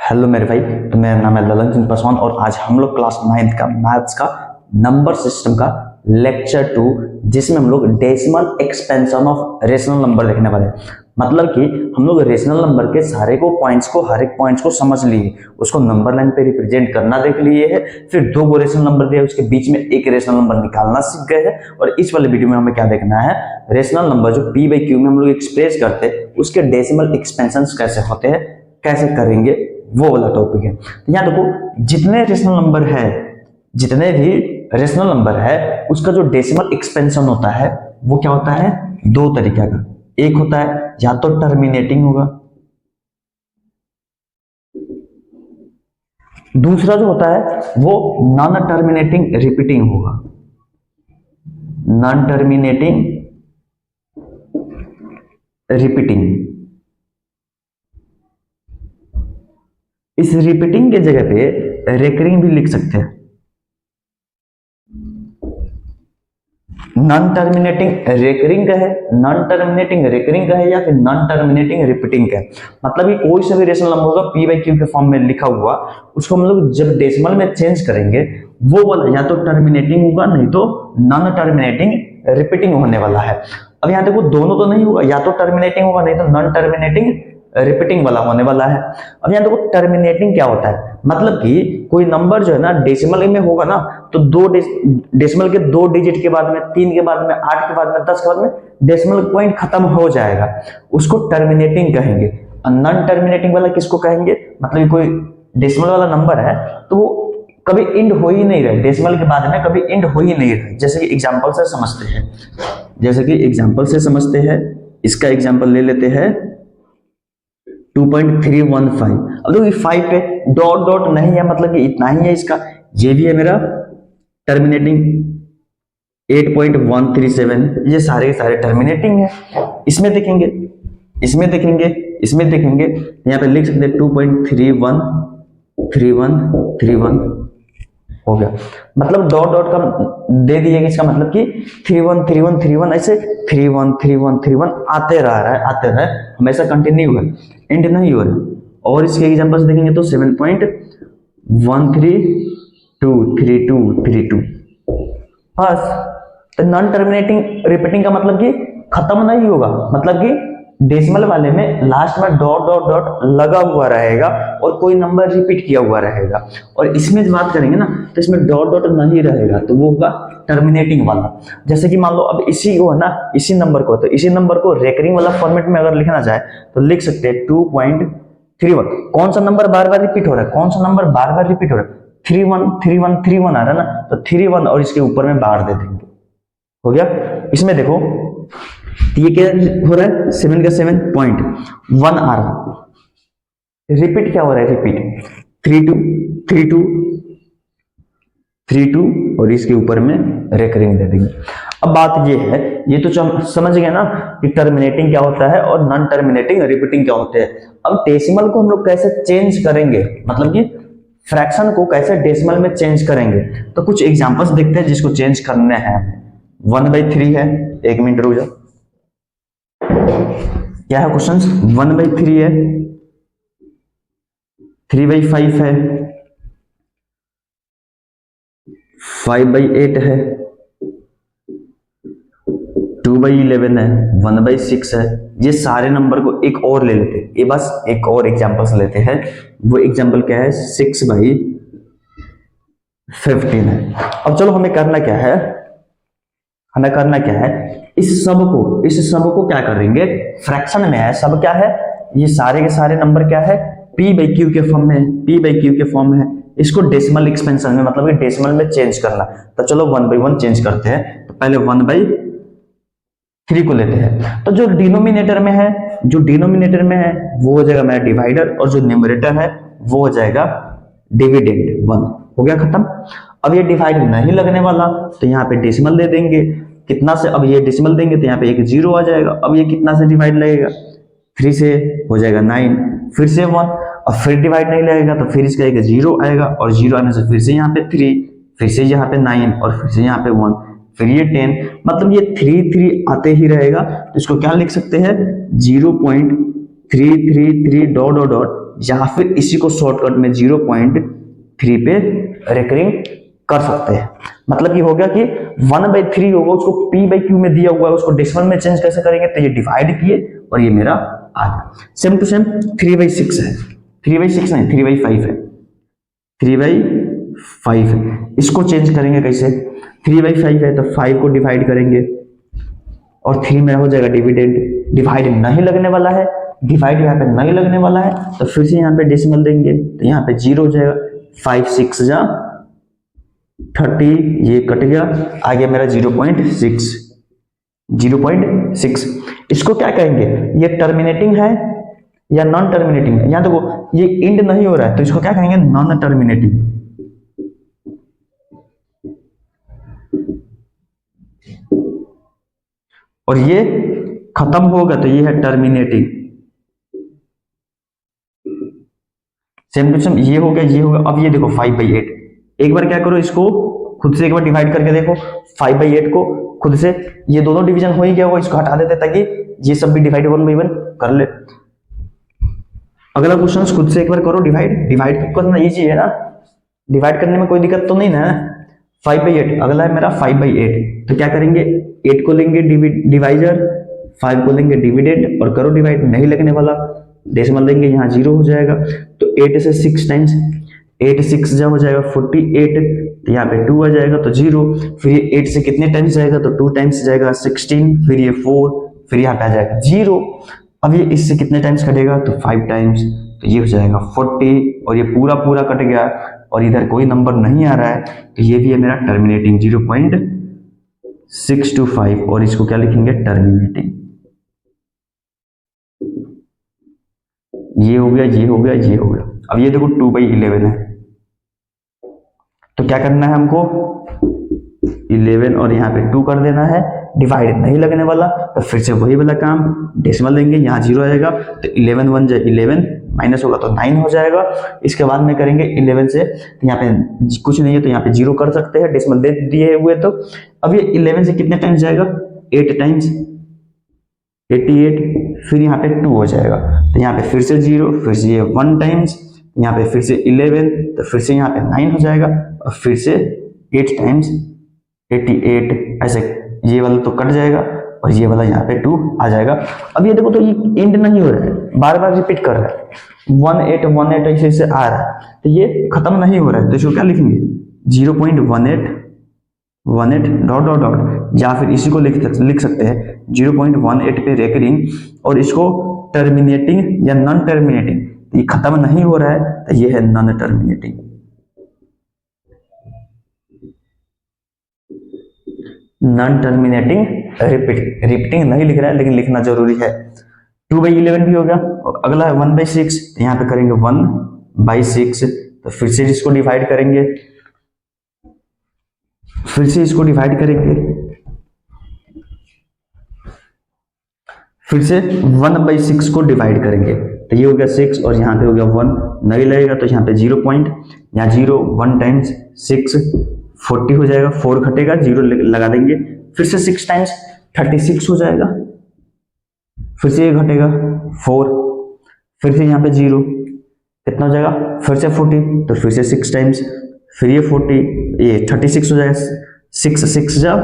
Hello मेरे भाई, तो मेरा नाम है ललन सिंह पासवान और आज हम लोग क्लास 9th का मैथ्स का नंबर सिस्टम का लेक्चर 2 जिसमें हम लोग decimal expansion of rational number देखने वाले हैं। मतलब कि हम लोग रेशनल नंबर के सारे को पॉइंट्स को हर एक पॉइंट्स को समझ लिए, उसको नंबर लाइन पे रिप्रेजेंट करना देख लिए है, फिर दो रेशनल नंबर दिए उसके बीच में एक रेशनल नंबर निकालना सीख गए हैं। और इस वाले वीडियो में हमें क्या देखना है, रेशनल नंबर जो पी बाई क्यू में हम लोग एक्सप्रेस करते हैं उसके डेसिमल एक्सपेंशन कैसे होते हैं, कैसे करेंगे, वो वाला टॉपिक है। तो यहाँ देखो, जितने भी रेशनल नंबर है उसका जो डेसिमल एक्सपेंशन होता है वो क्या होता है, दो तरीके का। एक होता है या तो टर्मिनेटिंग होगा, दूसरा जो होता है वो नॉन टर्मिनेटिंग रिपीटिंग होगा। नॉन टर्मिनेटिंग रिपीटिंग, इस रिपीटिंग के जगह पे रेकरिंग भी लिख सकते हैं। नॉन टर्मिनेटिंग रेकरिंग का है, नॉन टर्मिनेटिंग रेकरिंग का है, या फिर नॉन टर्मिनेटिंग रिपीटिंग का है। मतलब ये कोई सा भी रेशनल नंबर होगा पी बाई क्यू के फॉर्म में लिखा हुआ, उसको हम लोग जब डेसिमल में चेंज करेंगे वो वाला या तो टर्मिनेटिंग होगा, नहीं तो नॉन टर्मिनेटिंग रिपीटिंग होने वाला है। अब यहाँ देखो, दोनों तो नहीं होगा, या तो टर्मिनेटिंग होगा नहीं तो नॉन टर्मिनेटिंग रिपीटिंग वाला होने वाला है। अब यहाँ देखो, टर्मिनेटिंग क्या होता है, मतलब कि कोई नंबर जो है ना डेसिमल में होगा ना, तो डेसिमल के 2 डिजिट के बाद में, 3 के बाद में, 8 के बाद में, 10 के बाद में डेसिमल पॉइंट खत्म हो जाएगा, उसको टर्मिनेटिंग कहेंगे। नॉन टर्मिनेटिंग वाला किसको कहेंगे, मतलब कोई डेसिमल वाला नंबर है तो वो कभी इंड हो ही नहीं रहे, डेसिमल के बाद में कभी इंड हो ही नहीं रहे। जैसे कि एग्जांपल से समझते हैं, इसका एग्जांपल ले लेते हैं 2.315। अब देखो, 5 पे डॉट डॉट नहीं है, मतलब कि इतना ही है इसका। ये भी है मेरा टर्मिनेटिंग 8.137, ये सारे के सारे टर्मिनेटिंग है। इसमें देखेंगे यहाँ पे लिख सकते हैं 2.313131 हो गया। मतलब डॉट डॉट का दे दिए, इसका मतलब कि 313131 ऐसे 313131 आते रहा है, हमेशा कंटिन्यू है, एंड नहीं हो रहा। और इसके एग्जांपल्स देखेंगे तो 7.1323232 बस। तो नॉन टर्मिनेटिंग रिपीटिंग का मतलब कि खत्म नहीं होगा, मतलब कि डेसिमल वाले में लास्ट में डॉट डॉट डॉट लगा हुआ रहेगा और कोई नंबर रिपीट किया हुआ रहेगा। और इसमें जब बात करेंगे ना तो इसमें डॉट डॉट नहीं रहेगा, तो वो होगा टर्मिनेटिंग वाला। जैसे कि मान लो अब इसी को है ना, इसी नंबर को रेकरिंग वाला फॉर्मेट में अगर लिखना चाहे तो लिख सकते हैं 2.31। कौन सा नंबर बार बार रिपीट हो रहा है, 3131 आ रहा है ना, तो 31 और इसके ऊपर में बार दे देंगे, हो गया। इसमें देखो ये क्या हो रहा है, 7 का 7.1 आ रहा है, रिपीट क्या हो रहा है, रिपीट 32 और इसके ऊपर में रेकरिंग दे देंगे। अब बात ये है, ये तो समझ गए ना कि टर्मिनेटिंग क्या होता है और नॉन टर्मिनेटिंग रिपीटिंग क्या होते हैं। अब डेसिमल को हम लोग कैसे चेंज करेंगे, मतलब कि फ्रैक्शन को कैसे डेसिमल में चेंज करेंगे, तो कुछ एग्जांपल्स देखते हैं जिसको चेंज करने हैं। 1/3 है, 1 मिनट रुक जाओ, क्या है क्वेश्चन, 1/3 है, 3/5 है, 5/8 है, 2/11 है, 1/6 है। ये सारे नंबर को एक और ले लेते हैं, ये बस एक और एग्जांपल्स लेते हैं। वो एग्जांपल क्या है, 6/15 है। अब चलो हमें करना क्या है, इस सब को क्या करेंगे, फ्रैक्शन में है, सब क्या है, ये सारे के सारे नंबर क्या है, पी बाई क्यू के फॉर्म में है, इसको डेसिमल एक्सपेंशन में, मतलब कि डेसिमल में चेंज करना। तो चलो 1/1 चेंज करते हैं। तो पहले 1/3 को लेते हैं, तो जो डिनोमिनेटर में है वो हो जाएगा मेरा डिवाइडर, और जो न्यूमरेटर है वो हो जाएगा डिविडेंड 1। हो गया खत्म। अब ये डिवाइड नहीं लगने वाला तो यहाँ पे डेसिमल दे देंगे, कितना से, अब ये डेसिमल देंगे तो यहाँ पे एक 0 आ जाएगा। अब ये कितना से डिवाइड लगेगा, 3 से हो जाएगा 9, फिर से 1, अब फिर डिवाइड नहीं लगेगा तो फिर इसका एक 0 आएगा, और 0 आने से फिर से यहाँ पे 3, फिर से यहाँ पे 9, और फिर से यहाँ पे 1, फिर ये 10, मतलब ये 3 आते ही रहेगा। तो इसको क्या लिख सकते हैं, 0.333 डॉट डॉट डॉट या फिर इसी को शॉर्टकट में 0.3 पे रेकरिंग कर सकते हैं। मतलब ये हो गया कि 1/3 होगा, उसको p/q में दिया हुआ है, उसको डेसिमल में चेंज कैसे करेंगे, तो ये डिवाइड किए और ये मेरा आ गया। सेम टू सेम 3/6 है, 3/6 नहीं 3/5 है, 3/5 है। इसको चेंज करेंगे कैसे, 3/5 है तो 5 को डिवाइड करेंगे और 3 मेरा हो जाएगा डिविडेंड, डिवाइड नहीं लगने वाला है, डिवाइड यहाँ पे नहीं लगने वाला है, तो फिर से यहाँ पे डेसिमल देंगे तो यहाँ पे 0 हो जाएगा, 5 6 जा 30, ये कट गया, आ गया मेरा 0.6, 0.6। इसको क्या कहेंगे, ये टर्मिनेटिंग है या नॉन टर्मिनेटिंग है, यहाँ देखो ये इंड नहीं हो रहा है तो इसको क्या कहेंगे, नॉन टर्मिनेटिंग। और ये खत्म होगा तो ये है टर्मिनेटिंग। सेम टू सेम ये हो गया, ये होगा। अब ये देखो 5/8, एक बार क्या करो, इसको खुद से एक बार डिवाइड करके देखो, 5/8 को खुद से, ये दोनों डिवीजन हो ही गया वो, इसको हटा देते ताकि ये सब भी डिवाइड 1/1 कर ले। अगला क्वेश्चन खुद से एक बार करो डिवाइड, डिवाइड करना इजी है ना, डिवाइड करने में कोई दिक्कत तो नहीं ना। 5/8 अगला है मेरा 5/8, तो क्या करेंगे, 8 को लेंगे डिवाइजर, 5 को लेंगे डिविडेंड और करो डिवाइड, नहीं लगने वाला, डेसिमल लेंगे, यहाँ 0 हो जाएगा। तो 8 से 6 टाइम्स, 8 6 जा हो जाएगा 48, तो यहाँ पे 2 आ जाएगा तो 0, फिर ये 8 से कितने टाइम्स जाएगा, तो 2 टाइम्स जाएगा 16, फिर ये 4, फिर यहाँ पे आ जाएगा 0। अब ये इससे कितने टाइम्स कटेगा, तो 5 टाइम्स, तो ये हो जाएगा 40, और ये पूरा पूरा कट गया और इधर कोई नंबर नहीं आ रहा है, तो ये भी है मेरा टर्मिनेटिंग 0.625, और इसको क्या लिखेंगे, टर्मिनेटिंग। ये हो गया, ये हो गया, ये हो गया। अब ये देखो 2/11 है, तो क्या करना है हमको, 11 और यहाँ पे 2 कर देना है, डिवाइड नहीं लगने वाला, तो फिर से वही वाला काम, डेसिमल लेंगे, यहाँ 0 आएगा, तो 11 1 जाए 11, माइनस होगा तो 9 हो जाएगा। इसके बाद में करेंगे 11 से, तो यहाँ पे कुछ नहीं है तो यहाँ पे 0 कर सकते हैं, डेसिमल दे दिए हुए। तो अब ये 11 से कितने टाइम्स जाएगा, 8 टाइम्स, 88, फिर यहाँ पे 2 हो जाएगा, तो यहाँ पे फिर से 0, फिर से ये 1 टाइम्स, यहाँ पे फिर से 11, तो फिर से यहाँ पे 9 हो जाएगा, और फिर से 8 टाइम्स 88, ऐसे ये वाला तो कट जाएगा और ये वाला यहाँ पे 2 आ जाएगा। अब ये देखो तो ये एंड नहीं हो रहा है, बार बार रिपीट कर रहा है, 1818 ऐसे आ रहा है, तो ये खत्म नहीं हो रहा है, तो इसको क्या लिखेंगे, 0.18 डॉट डॉट डॉट, या फिर इसी को लिख सकते हैं 0.18 पे रेकरिंग, और इसको टर्मिनेटिंग या नॉन टर्मिनेटिंग, ये खत्म नहीं हो रहा है तो ये है non terminating. Non terminating repeating नहीं लिख रहा है लेकिन लिखना जरूरी है। 2/11 भी हो गया, और अगला है 1/6, तो यहाँ पे करेंगे 1/6, तो फिर से इसको डिवाइड करेंगे, फिर से इसको डिवाइड करेंगे, फिर से 1/6 को डिवाइड करेंगे, तो ये हो गया 6 और यहाँ पे हो गया 1, नहीं लगेगा तो यहाँ पे 0 पॉइंट, यहाँ 0 1 टाइम्स 6 40 हो जाएगा, 4 घटेगा 0 लगा देंगे, फिर से 6 टाइम्स 36 हो जाएगा, फिर से ये घटेगा 4, फिर से यहाँ पे 0 कितना हो जाएगा, फिर से 40, तो फिर से 6 टाइम्स, फिर ये 40, ये 36 हो जाएगा, 6 6 जा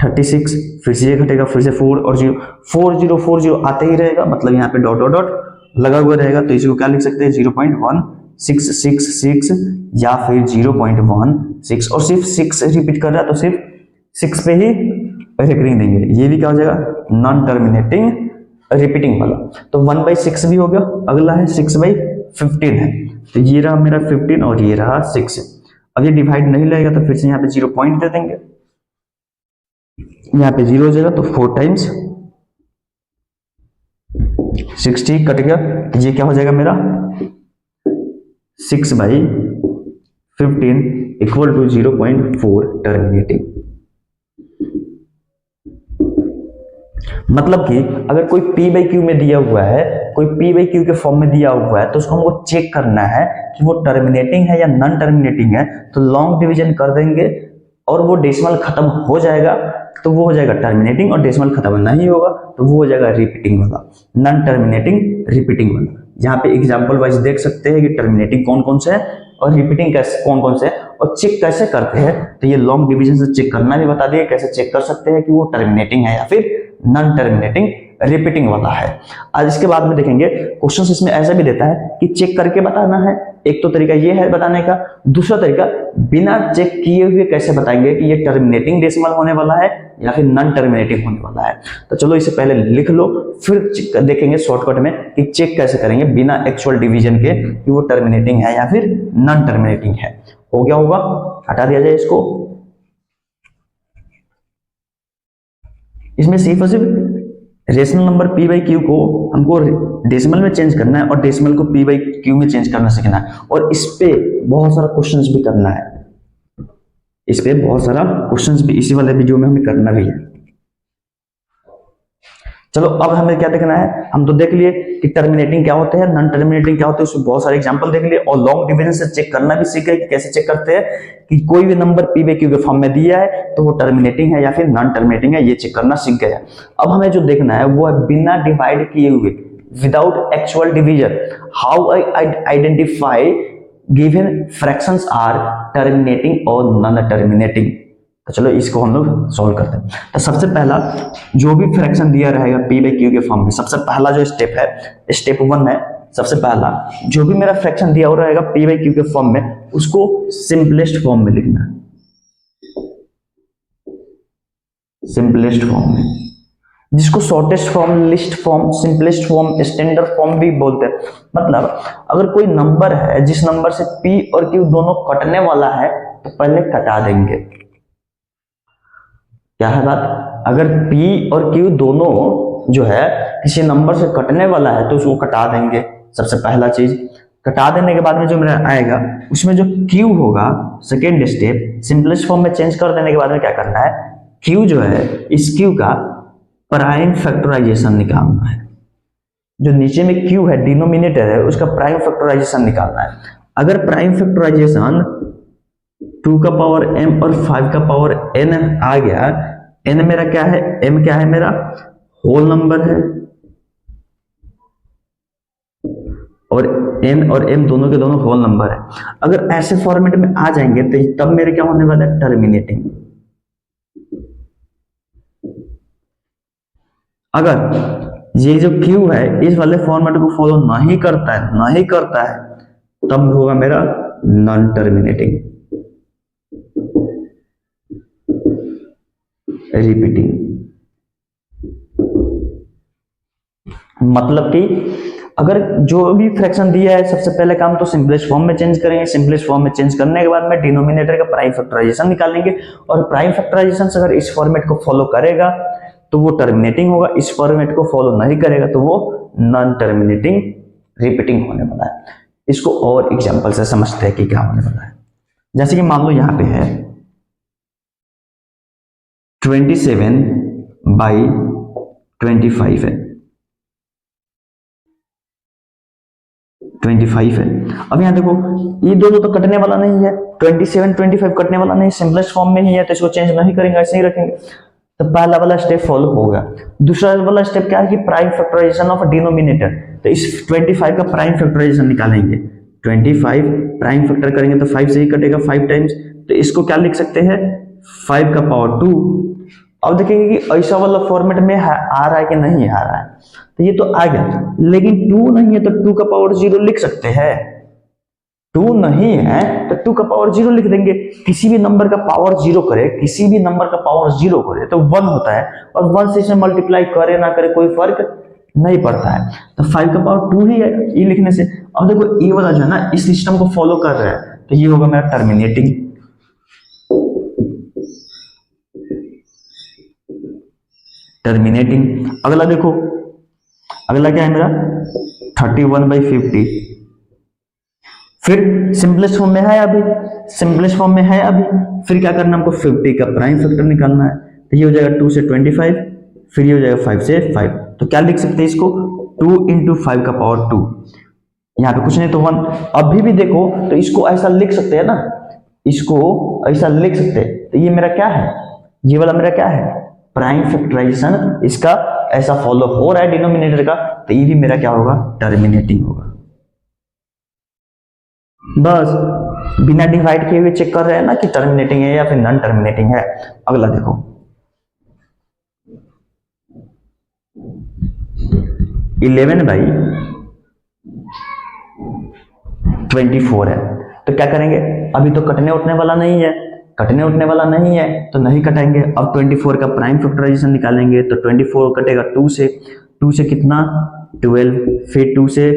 36, फिर से ये घटेगा, फिर से 4 और 0, 4040 आते ही रहेगा, मतलब यहाँ पे डॉट डॉट डॉट लगा हुआ रहेगा, तो इसको क्या लिख सकते हैं, 0.1666 या फिर 0.16, और सिर्फ 6 रिपीट कर रहा है तो सिर्फ 6 पे ही रेकरिंग देंगे, ये भी क्या हो जाएगा, नॉन टर्मिनेटिंग रिपीटिंग वाला। तो 1/6 भी हो गया, अगला है 6/15 है, तो ये रहा मेरा 15 और ये रहा 6। अब ये डिवाइड नहीं लगेगा तो फिर से यहाँ पे 0 पॉइंट दे देंगे, यहाँ पे 0 हो जाएगा, तो 4 टाइम्स 60 कट गया, ये क्या हो जाएगा मेरा 6/15 इक्वल टू 0.4 टर्मिनेटिंग। मतलब कि अगर कोई p/q में दिया हुआ है, कोई p/q के फॉर्म में दिया हुआ है, तो उसको हमको चेक करना है कि वो टर्मिनेटिंग है या नॉन टर्मिनेटिंग है, तो लॉन्ग डिवीजन कर देंगे और वो डेसिमल खत्म हो जाएगा तो वो हो जाएगा टर्मिनेटिंग, और डेसिमल खत्म नहीं होगा तो वो हो जाएगा रिपीटिंग वाला, नॉन टर्मिनेटिंग रिपीटिंग वाला। यहाँ पे एग्जाम्पल वाइज देख सकते हैं कि टर्मिनेटिंग कौन कौन से है और रिपीटिंग कैसे कौन कौन से है और चेक कैसे करते हैं। तो ये लॉन्ग डिवीजन से चेक करना भी बता दिया, कैसे चेक कर सकते हैं कि वो टर्मिनेटिंग है या फिर नॉन टर्मिनेटिंग रिपीटिंग वाला है। आज इसके बाद में देखेंगे क्वेश्चन इसमें ऐसा भी देता है कि चेक करके बताना है। एक तो तरीका ये है बताने का, दूसरा तरीका बिना चेक किए हुए कैसे बताएंगे कि ये टर्मिनेटिंग डेसिमल होने वाला है या फिर नॉन टर्मिनेटिंग होने वाला है। तो चलो इसे पहले लिख लो, फिर देखेंगे शॉर्टकट में कि चेक कैसे करेंगे बिना एक्चुअल डिवीजन के कि वो टर्मिनेटिंग है या फिर नॉन टर्मिनेटिंग है। हो गया होगा, हटा दिया जाए इसको। इसमें सिर्फ और सिर्फ rational number p by Q को हमको डेसिमल में चेंज करना है और डेसिमल को p बाई क्यू में चेंज करना सीखना है और इस पे बहुत सारा क्वेश्चंस भी करना है। इस पे बहुत सारा क्वेश्चंस भी इसी वाले वीडियो में हमें करना भी है। चलो अब हमें क्या देखना है, हम तो देख लिए कि टर्मिनेटिंग क्या होते हैं, नॉन टर्मिनेटिंग क्या होते हैं, उसमें बहुत सारे एग्जांपल देख लिए और लॉन्ग डिवीजन से चेक करना भी सीख गए कि कैसे चेक करते हैं कि कोई भी नंबर p बाई क्यू के फॉर्म में दिया है तो वो टर्मिनेटिंग है या फिर नॉन टर्मिनेटिंग है, ये चेक करना सीख गए। अब हमें जो देखना है वो है बिना डिवाइड किए हुए, without actual division, how I identify given fractions are terminating और नॉन टर्मिनेटिंग। तो चलो इसको हम लोग सॉल्व करते हैं। तो सबसे पहला जो भी फ्रैक्शन दिया रहेगा p बाई क्यू के फॉर्म में, सबसे पहला जो स्टेप है, स्टेप 1 है, सबसे पहला जो भी मेरा फ्रैक्शन दिया हुआ रहेगा p बाई क्यू के फॉर्म में उसको सिंपलेस्ट फॉर्म में लिखना है, सिंपलेस्ट फॉर्म में, जिसको shortest form, list form, simplest form, standard form भी बोलते हैं। मतलब अगर कोई नंबर है जिस नंबर से p और q दोनों कटने वाला है तो पहले कटा देंगे। क्या है बात, अगर p और q दोनों जो है किसी नंबर से कटने वाला है तो उसको कटा देंगे। सबसे पहला चीज कटा देने के बाद में जो मेरा आएगा उसमें जो q होगा, सेकेंड स्टेप सिंपलेस्ट फॉर्म में चेंज कर देने के बाद में क्या करना है, q जो है इस q का प्राइम फैक्टराइजेशन निकालना है। जो नीचे में q है डिनोमिनेटर है उसका प्राइम फैक्टराइजेशन निकालना है। अगर प्राइम फैक्टराइजेशन 2 का पावर m और 5 का पावर n आ गया, n मेरा क्या है, m क्या है मेरा होल नंबर है और n और m दोनों के दोनों होल नंबर है। अगर ऐसे फॉर्मेट में आ जाएंगे तो तब मेरे क्या होने वाला है, टर्मिनेटिंग। अगर ये जो q है इस वाले फॉर्मेट को फॉलो नहीं करता है तब होगा मेरा नॉन टर्मिनेटिंग, रिपीटिंग। मतलब कि अगर जो भी फ्रैक्शन दिया है सबसे पहले काम तो सिंपलेस्ट फॉर्म में चेंज करेंगे, सिंपलेस्ट फॉर्म में चेंज करने के बाद में डिनोमिनेटर का प्राइम फैक्टराइजेशन निकालेंगे और प्राइम फैक्टराइजेशन से अगर इस फॉर्मेट को फॉलो करेगा तो वो टर्मिनेटिंग होगा, इस फॉर्मेट को फॉलो नहीं करेगा तो वो नॉन टर्मिनेटिंग रिपीटिंग होने वाला है। इसको और एग्जांपल से समझते हैं कि क्या होने वाला है। जैसे कि मान लो यहाँ पे है 27 बाई 25 है, 25 है। अब यहाँ देखो ये दोनों तो कटने वाला नहीं है, 27 25 कटने वाला नहीं, सिंपलेस्ट फॉर्म में ही है तो इसको चेंज नहीं करेंगे, ऐसे ही रखेंगे। तो पहला वाला स्टेप फॉलो होगा। दूसरा वाला स्टेप क्या है कि प्राइम फैक्टराइजेशन ऑफ डिनोमिनेटर, तो इस 25 का प्राइम फैक्टराइजेशन निकालेंगे। 25 प्राइम फैक्टर करेंगे तो 5 से ही कटेगा 5 टाइम्स, तो इसको क्या लिख सकते हैं 5 का पावर 2। अब देखेंगे कि ऐसा वाला फॉर्मेट में आ रहा है कि नहीं आ रहा है, तो ये तो आ गया लेकिन 2 नहीं है तो 2 का पावर 0 लिख सकते हैं। 2 नहीं है तो 2 का पावर 0 लिख देंगे। किसी भी नंबर का पावर 0 करे, किसी भी नंबर का पावर 0 करे तो 1 होता है और 1 से इसे मल्टीप्लाई करे ना करे कोई फर्क नहीं पड़ता है। तो 5 का पावर 2 ही है ये लिखने से। अब देखो ये वाला जो है ना इस सिस्टम को फॉलो कर रहा है तो ये होगा मेरा टर्मिनेटिंग। अगला देखो, अगला क्या है मेरा 31/50, फिर सिंपलेस्ट फॉर्म में है अभी, फिर क्या करना हमको 50 का प्राइम फैक्टर निकालना है। तो ये हो जाएगा 2 से 25, फिर ये हो जाएगा 5 से 5। तो क्या लिख सकते हैं इसको 2 × 5 का पावर 2, यहाँ पे कुछ नहीं तो 1। अभी भी देखो तो इसको ऐसा लिख सकते हैं ना, इसको ऐसा लिख सकते हैं। तो ये मेरा क्या है, ये वाला मेरा क्या है प्राइम फैक्टराइजेशन इसका ऐसा फॉलो हो रहा है डिनोमिनेटर का, तो ये भी मेरा क्या होगा, टर्मिनेटिंग होगा। बस बिना डिवाइड किए हुए चेक कर रहे हैं ना कि टर्मिनेटिंग है या फिर नॉन टर्मिनेटिंग है। अगला देखो 11/24 है, तो क्या करेंगे, अभी तो कटने उठने वाला नहीं है, कटने उठने वाला नहीं है तो नहीं कटेंगे। अब 24 का प्राइम फैक्टराइजेशन निकालेंगे तो 24 कटेगा 2 से, 2 से कितना 12, फिर 2 से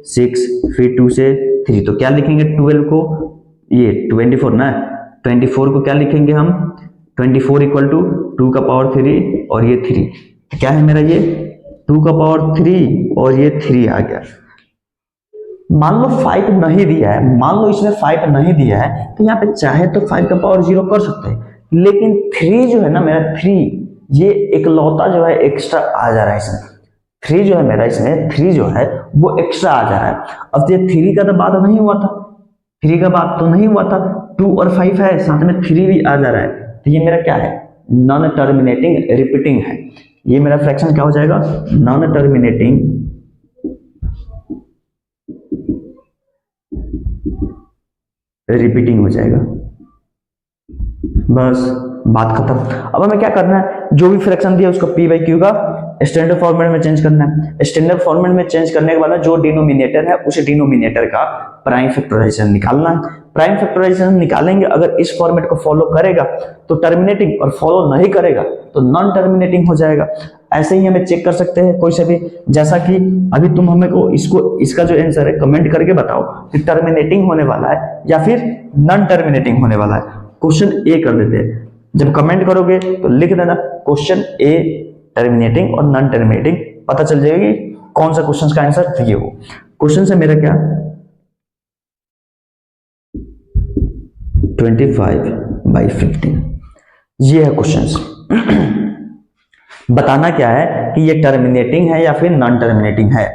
6, फिर 2 से 3, तो क्या लिखेंगे 12 को, ये 24 ना, 24 को क्या लिखेंगे हम, 24 इक्वल टू 2 का पावर 3 और ये 3, तो क्या है मेरा ये 2 का पावर 3 और ये 3 आ गया। मान लो 5 नहीं दिया है, मान लो इसमें 5 नहीं दिया है, तो यहाँ पे चाहे तो 5 का पावर 0 कर सकते हैं, लेकिन 3 जो है ना मेरा 3, ये इकलौता जो है एक्स्ट्रा आ जा रहा है इसमें, 3 जो है मेरा इसमें 3 जो है वो एक्स्ट्रा आ जा रहा है। अब ये 3 का तो बात नहीं हुआ था, 3 का बात तो नहीं हुआ था, 2 और 5 है, साथ में 3 भी आ जा रहा है, तो ये मेरा क्या है, नॉन टर्मिनेटिंग रिपीटिंग है। ये मेरा फ्रैक्शन क्या हो जाएगा, नॉन टर्मिनेटिंग रिपीटिंग हो जाएगा। बस बात खत्म। अब हमें क्या करना है, जो भी फ्रैक्शन दिया उसको p बाई क्यू का स्टैंडर्ड फॉर्मेट में चेंज करना है। स्टैंडर्ड फॉर्मेट में चेंज करने के बाद जो डिनोमिनेटर है उस डिनोमिनेटर का प्राइम फैक्टराइजेशन निकालना है। प्राइम फैक्टराइजेशन निकालेंगे, अगर इस फॉर्मेट को फॉलो करेगा तो टर्मिनेटिंग, और फॉलो नहीं करेगा तो नॉन टर्मिनेटिंग हो जाएगा। ऐसे ही हमें चेक कर सकते हैं कोई से भी, जैसा कि अभी तुम हमें को इसका जो आंसर है कमेंट करके बताओ कि टर्मिनेटिंग होने वाला है या फिर नॉन टर्मिनेटिंग होने वाला है। क्वेश्चन ए कर देते हैं, जब कमेंट करोगे तो लिख देना क्वेश्चन ए टर्मिनेटिंग और नॉन टर्मिनेटिंग, पता चल जाएगी कौन सा क्वेश्चन का आंसर ये हो। क्वेश्चन से मेरा क्या 25/15 ये है क्वेश्चन। बताना क्या है कि ये टर्मिनेटिंग है या फिर नॉन टर्मिनेटिंग है।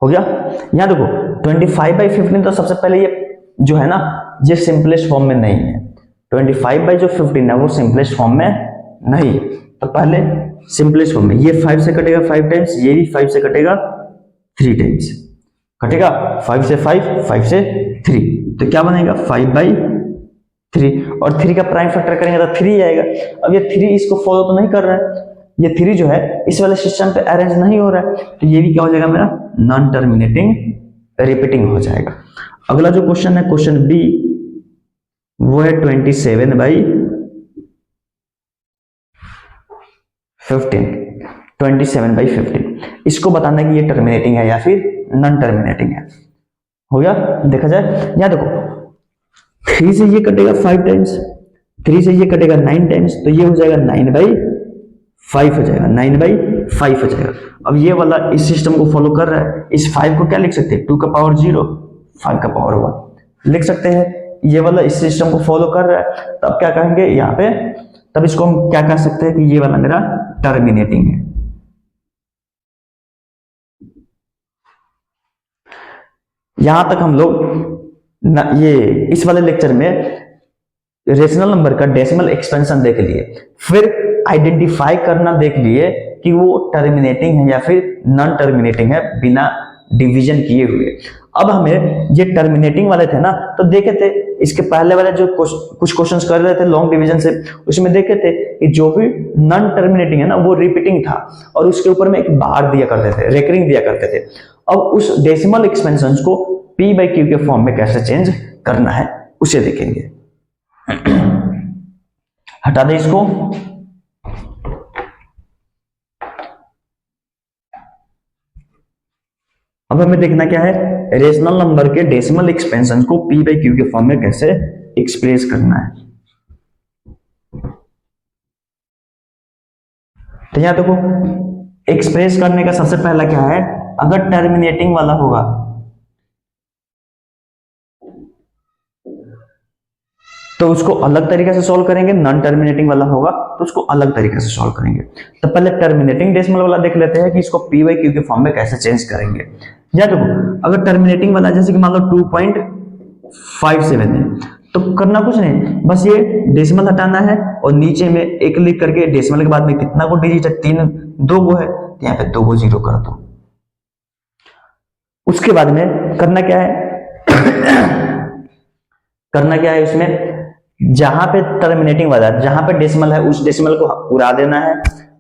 हो गया। यहां देखो 25/15 तो सबसे पहले ये जो है ना ये सिंपलेस्ट फॉर्म में नहीं है, 25/15 है वो सिंपलेस्ट फॉर्म में नहीं, तो पहले सिंपलेस्ट फॉर्म में ये 5 से कटेगा 5 टाइम्स, ये भी 5 से कटेगा 3 टाइम्स, कटेगा 5 से 5, 5 से 3, तो क्या बनेगा 5/3, और 3 का प्राइम फैक्टर करेंगे तो 3 आएगा। अब ये 3 इसको फॉलो तो नहीं कर रहा है, ये 3 जो है इस वाले सिस्टम पे अरेंज नहीं हो रहा है, तो ये भी क्या हो जाएगा मेरा नॉन टर्मिनेटिंग रिपीटिंग हो जाएगा। अगला जो क्वेश्चन है क्वेश्चन बी, वो है 27/15। इसको बताना है कि ये टर्मिनेटिंग है या फिर नॉन टर्मिनेटिंग है। हो गया। देखा जाए यहां देखो 3 से ये कटेगा 5 टाइम्स, 3 से ये कटेगा 9 टाइम्स, तो ये हो जाएगा 9/5 हो जाएगा, 9/5 हो जाएगा। अब ये वाला इस सिस्टम को फॉलो कर रहा है, इस 5 को क्या लिख सकते हैं 2 का पावर 0, 5 का पावर 1 लिख सकते हैं। ये वाला इस सिस्टम को फॉलो कर रहा है, तब क्या कहेंगे यहाँ पे, तब इसको हम क्या कह सकते हैं कि ये वाला मेरा टर्मिनेटिंग है। यहां तक हम लोग ये इस वाले लेक्चर में रेशनल नंबर का डेसिमल एक्सपेंशन देख लिए, फिर आइडेंटिफाई करना देख लिए कि वो टर्मिनेटिंग है या फिर नॉन टर्मिनेटिंग है बिना डिवीजन किए हुए। अब हमें ये टर्मिनेटिंग वाले थे ना, तो देखे थे इसके पहले वाले जो कुछ क्वेश्चंस कर रहे थे लॉन्ग डिवीजन से, उसमें देखे थे कि जो भी नॉन टर्मिनेटिंग है ना वो रिपीटिंग था, और उसके ऊपर में एक बार दिया करते थे, रेकरिंग दिया करते थे। अब उस डेसिमल एक्सपेंशन को p/q के फॉर्म में कैसे चेंज करना है उसे देखेंगे। हटा दे इसको। अब हमें देखना क्या है, रेशनल नंबर के डेसिमल एक्सपेंशन को p/q के फॉर्म में कैसे एक्सप्रेस करना है। तो यहां देखो एक्सप्रेस करने का सबसे पहला क्या है, अगर टर्मिनेटिंग वाला होगा तो उसको अलग तरीके से सॉल्व करेंगे, नॉन टर्मिनेटिंग वाला होगा तो उसको अलग तरीके से सॉल्व करेंगे। तो पहले टर्मिनेटिंग डेसिमल वाला देख लेते हैं कि इसको p/q के फॉर्म में कैसे चेंज करेंगे। या देखो अगर टर्मिनेटिंग वाला जैसे कि मान लो 2.57 है, तो करना कुछ नहीं, बस ये डेसिमल हटाना है और नीचे में एक लिख करके डेसिमल के बाद में कितना को डिजिट है, 3 2 गो है, तो यहाँ पे 2 को 0 कर दो। उसके बाद में करना क्या है करना क्या है उसमें, जहां पे टर्मिनेटिंग वाला जहां पे डेसिमल है उस डेसिमल को उड़ा देना है।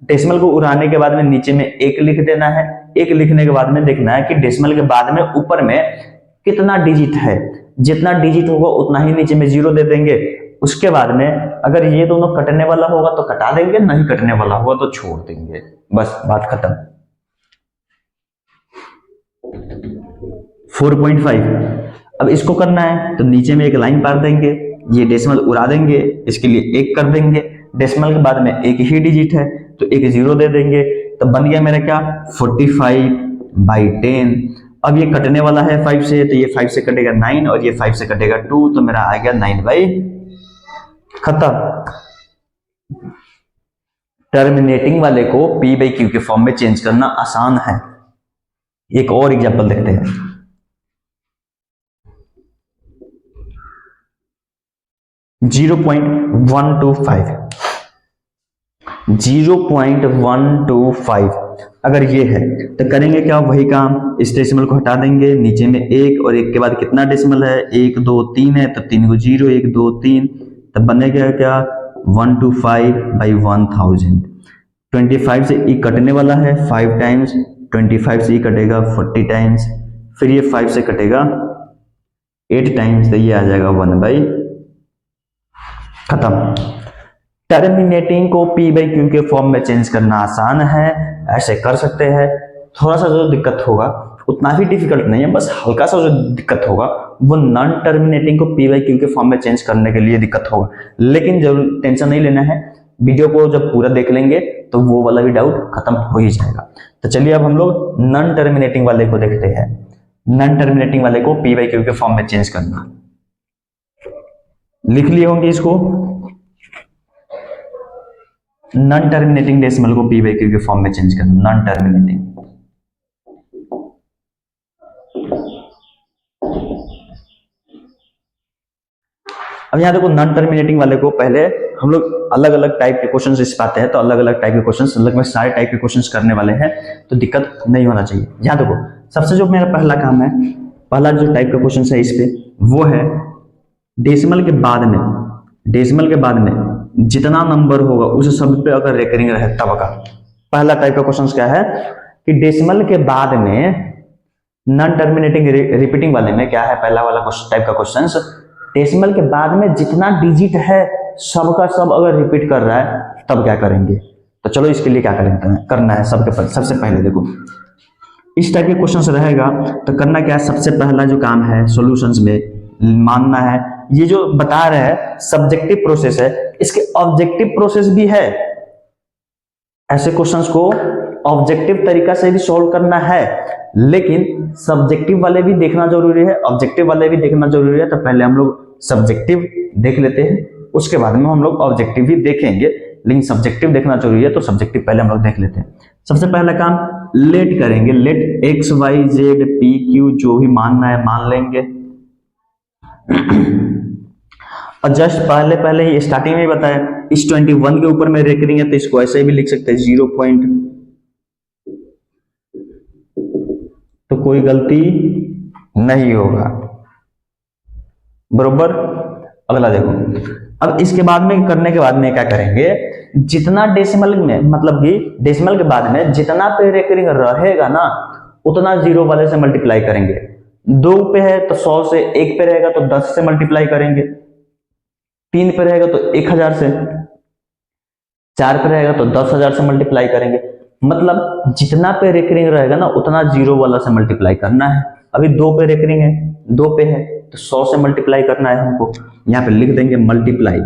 डेसिमल को उड़ाने के बाद में नीचे में एक लिख देना है। एक लिखने के बाद में देखना है कि डेसिमल के बाद में ऊपर में कितना डिजिट है, जितना डिजिट होगा उतना ही नीचे में 0 दे देंगे। उसके बाद में अगर ये दोनों कटने वाला होगा तो कटा देंगे, नहीं कटने वाला होगा तो छोड़ देंगे, बस बात खत्म। 4.5 अब इसको करना है तो नीचे में एक लाइन पार देंगे, ये डेसिमल उड़ा देंगे, इसके लिए 1 कर देंगे। डेसिमल के बाद में एक ही डिजिट है तो एक 0 दे देंगे, तो बन गया मेरा क्या 45/10। अब ये कटने वाला है 5 से, तो ये 5 से कटेगा 9 और ये 5 से कटेगा 2, तो मेरा आ गया 9/, खत्म। टर्मिनेटिंग वाले को p/q के फॉर्म में चेंज करना आसान है। एक और एग्जांपल देखते हैं। .125 अगर ये है तो करेंगे क्या, वही काम, इस डेसिमल को हटा देंगे, नीचे में 1 और 1 के बाद कितना डेसिमल है, 1 2 3 है, तो 3 को 0 1 2 3, तब बनेगा क्या 125/1000। 25 से ई कटने वाला है 5 टाइम्स, 25 से ई कटेगा 40 टाइम्स, फिर ये 5 से कटेगा 8 टाइम्स, तो ये आ जाएगा 1/, खत्म। टर्मिनेटिंग को p/q के फॉर्म में चेंज करना आसान है, ऐसे कर सकते हैं। थोड़ा सा जो दिक्कत होगा उतना भी डिफिकल्ट नहीं है, बस हल्का सा जो दिक्कत होगा वो नॉन टर्मिनेटिंग को p/q के फॉर्म में चेंज करने के लिए दिक्कत होगा, लेकिन जरूर टेंशन नहीं लेना है। वीडियो को जब पूरा देख लेंगे तो वो वाला भी डाउट खत्म हो ही जाएगा। तो चलिए अब हम लोग नॉन टर्मिनेटिंग वाले को देखते हैं। नॉन टर्मिनेटिंग वाले को p/q के फॉर्म में चेंज करना, लिख लिए होंगे इसको। नॉन टर्मिनेटिंग डेसिमल को p/q के फॉर्म में चेंज करना, नॉन टर्मिनेटिंग। अब यहां देखो नॉन टर्मिनेटिंग वाले को पहले हम लोग अलग अलग टाइप के क्वेश्चंस इस पाते हैं, तो अलग अलग टाइप के क्वेश्चंस, लगभग सारे टाइप के क्वेश्चंस करने वाले हैं, तो दिक्कत नहीं होना चाहिए। यहां देखो सबसे जो मेरा पहला काम है, पहला जो टाइप का क्वेश्चन है इस पे, वो है डेसिमल के बाद में, डेसिमल के बाद में जितना नंबर होगा उस सब पे अगर रेकरिंग रहे तब का। पहला टाइप का क्वेश्चन क्या है कि डेसिमल के बाद में नॉन टर्मिनेटिंग रिपीटिंग वाले में क्या है, पहला वाला टाइप का क्वेश्चन, डेसिमल के बाद में जितना डिजिट है सबका सब अगर रिपीट कर रहा है तब क्या करेंगे। तो चलो इसके लिए क्या करना है, सबसे पहले देखो इस टाइप के क्वेश्चंस रहेगा तो करना क्या है, सबसे पहला जो काम है सॉल्यूशंस में मानना है ये जो बता रहे हैं सब्जेक्टिव प्रोसेस है, इसके ऑब्जेक्टिव प्रोसेस भी है। ऐसे क्वेश्चंस को ऑब्जेक्टिव तरीका से भी सॉल्व करना है, लेकिन सब्जेक्टिव वाले भी देखना जरूरी है, ऑब्जेक्टिव वाले भी देखना जरूरी है। तो पहले हम लोग सब्जेक्टिव देख लेते हैं, उसके बाद में हम लोग ऑब्जेक्टिव भी देखेंगे, लेकिन सब्जेक्टिव देखना जरूरी है तो सब्जेक्टिव पहले हम लोग देख लेते हैं। सबसे पहला काम लेट करेंगे, late x y z p q जो भी मानना है मान लेंगे। और जस्ट पहले ही स्टार्टिंग में ही बताया इस 21 के ऊपर में रेकरिंग है तो इसको ऐसे भी लिख सकते हैं 0 पॉइंट, तो कोई गलती नहीं होगा, बरोबर। अगला देखो, अब इसके बाद में करने के बाद में क्या करेंगे, जितना डेसिमल में मतलब कि डेसिमल के बाद में जितना पे रेकरिंग रहेगा ना उतना 0 वाले से मल्टीप्लाई करेंगे। 2 पे है तो 100 से, 1 पे रहेगा तो 10 से मल्टीप्लाई करेंगे, 3 पे रहेगा तो 1000 से, 4 पे रहेगा तो 10,000 से मल्टीप्लाई करेंगे। मतलब जितना पे रेकरिंग रहेगा ना उतना 0 वाला से मल्टीप्लाई करना है। अभी 2 पे रेकरिंग है, 2 पे है तो 100 से मल्टीप्लाई करना है हमको। यहां पे लिख देंगे मल्टीप्लाई,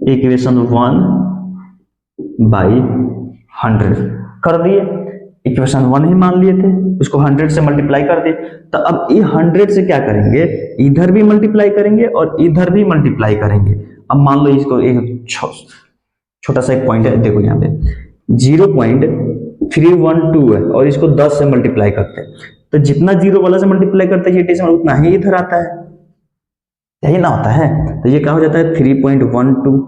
इक्वेशन 1/100 कर दिए। इक्वेशन 1 ही मान लिए थे, उसको 100 से मल्टीप्लाई कर दिए। तो अब ये 100 से क्या करेंगे, इधर भी मल्टीप्लाई करेंगे और इधर भी मल्टीप्लाई करेंगे। अब मान लो इसको एक छोटा सा एक पॉइंट है, देखो यहाँ पे 0 पॉइंट 312 है और इसको 10 से मल्टीप्लाई करते हैं, तो जितना जीरो वाला से मल्टीप्लाई करते हैं ये डेसिमल उतना ही इधर आता है, यही ना होता है। तो ये क्या हो जाता है 3.12।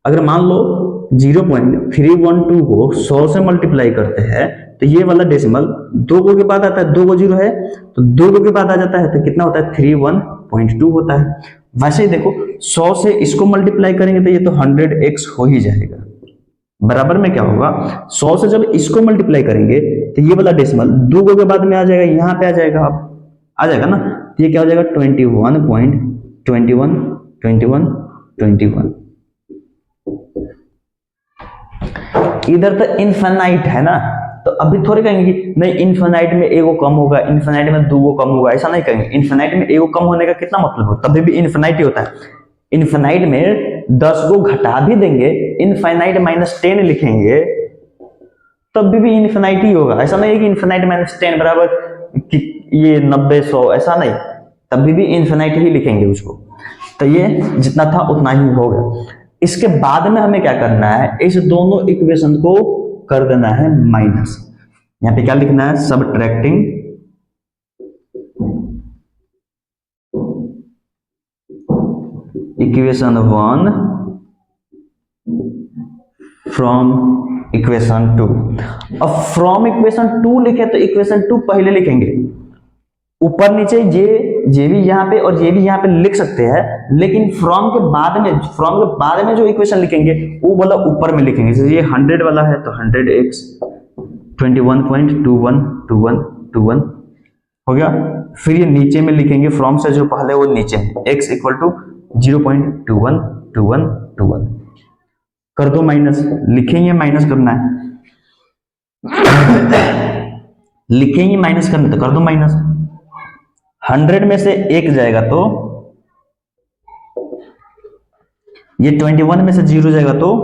अगर मान लो 0.312 को 100 से मल्टीप्लाई करते हैं तो ये वाला डेसिमल दो को के बाद आता है, दो को जीरो है तो दो को के बाद आ जाता है, तो कितना होता है 31.2 होता है। वैसे ही देखो 100 से इसको मल्टीप्लाई करेंगे तो ये तो 100x हो ही जाएगा। बराबर में क्या होगा 100 से जब इसको मल्टीप्लाई करेंगे तो ये वाला डेसिमल दो को के बाद में आ जाएगा, यहां पे आ जाएगा, अब आ जाएगा ना, तो ये क्या हो जाएगा 21.21 इधर तो इन्फिनाइट है ना, तो अभी थोड़े कहेंगे कि नहीं इन्फिनाइट में एगो कम होगा, इन्फिनाइट में दो कम होगा, ऐसा नहीं कहेंगे। इन्फिनाइट में एगो कम होने का कितना मतलब हो, तभी भी इन्फिनाइट ही होता है। इन्फिनाइट में 10 को घटा भी देंगे, इनफाइनाइट -10 लिखेंगे तब भी इन्फिनाइट ही होगा। ऐसा नहीं है कि इन्फिनाइट -10 बराबर कि ये 90 100, ऐसा नहीं, तभी भी इन्फिनाइट ही लिखेंगे उसको। तो ये जितना था उतना ही होगा। इसके बाद में हमें क्या करना है, इस दोनों इक्वेशन को कर देना है माइनस। यहां पे क्या लिखना है, सबट्रैक्टिंग इक्वेशन 1 फ्रॉम इक्वेशन 2। अब फ्रॉम इक्वेशन 2 लिखे तो इक्वेशन 2 पहले लिखेंगे, ऊपर नीचे ये भी यहाँ पे और ये भी यहाँ पे लिख सकते हैं, लेकिन फ्रॉम के बाद में जो इक्वेशन लिखेंगे वो वाला ऊपर में लिखेंगे। जैसे ये 100 वाला है तो 100x 21.21 हो गया। फिर ये नीचे में लिखेंगे फ्रॉम से जो पहले वो नीचे में x = 0.2121 कर दो माइनस, लिखेंगे माइनस करना है लिखेंगे माइनस करना तो कर दो माइनस। 100 में से एक जाएगा तो ये 21 में से 0 जाएगा तो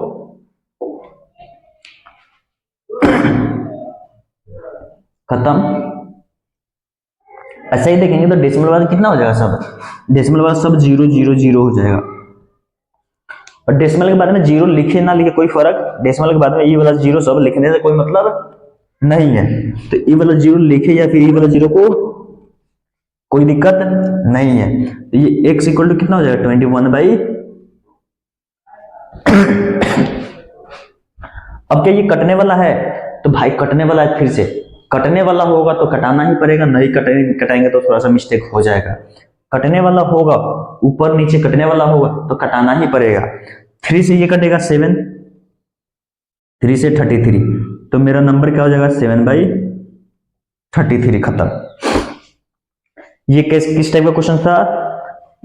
खत्म। ऐसा ही देखेंगे तो डेसिमल वाला कितना हो जाएगा, सब डेसिमल वाला सब 0 0 0 हो जाएगा। और डेसिमल के बाद में 0 लिखे ना लिखे कोई फर्क, डेसिमल के बाद में ये वाला 0 सब लिखने से कोई मतलब नहीं है। तो ये वाला 0 लिखे या फिर ये वाला 0 को कोई दिक्कत नहीं है। तो ये x = कितना हो जाएगा 21/। अब क्या ये कटने वाला है, तो भाई कटने वाला है, फिर से कटने वाला होगा तो कटाना ही पड़ेगा, नहीं कटाएंगे तो थोड़ा सा मिस्टेक हो जाएगा। कटने वाला होगा, ऊपर नीचे कटने वाला होगा तो कटाना ही पड़ेगा। 3 से ये कटेगा 7, 3 से 33, तो मेरा नंबर क्या हो जाएगा 7/33 खत्म। ये किस टाइप का क्वेश्चन था,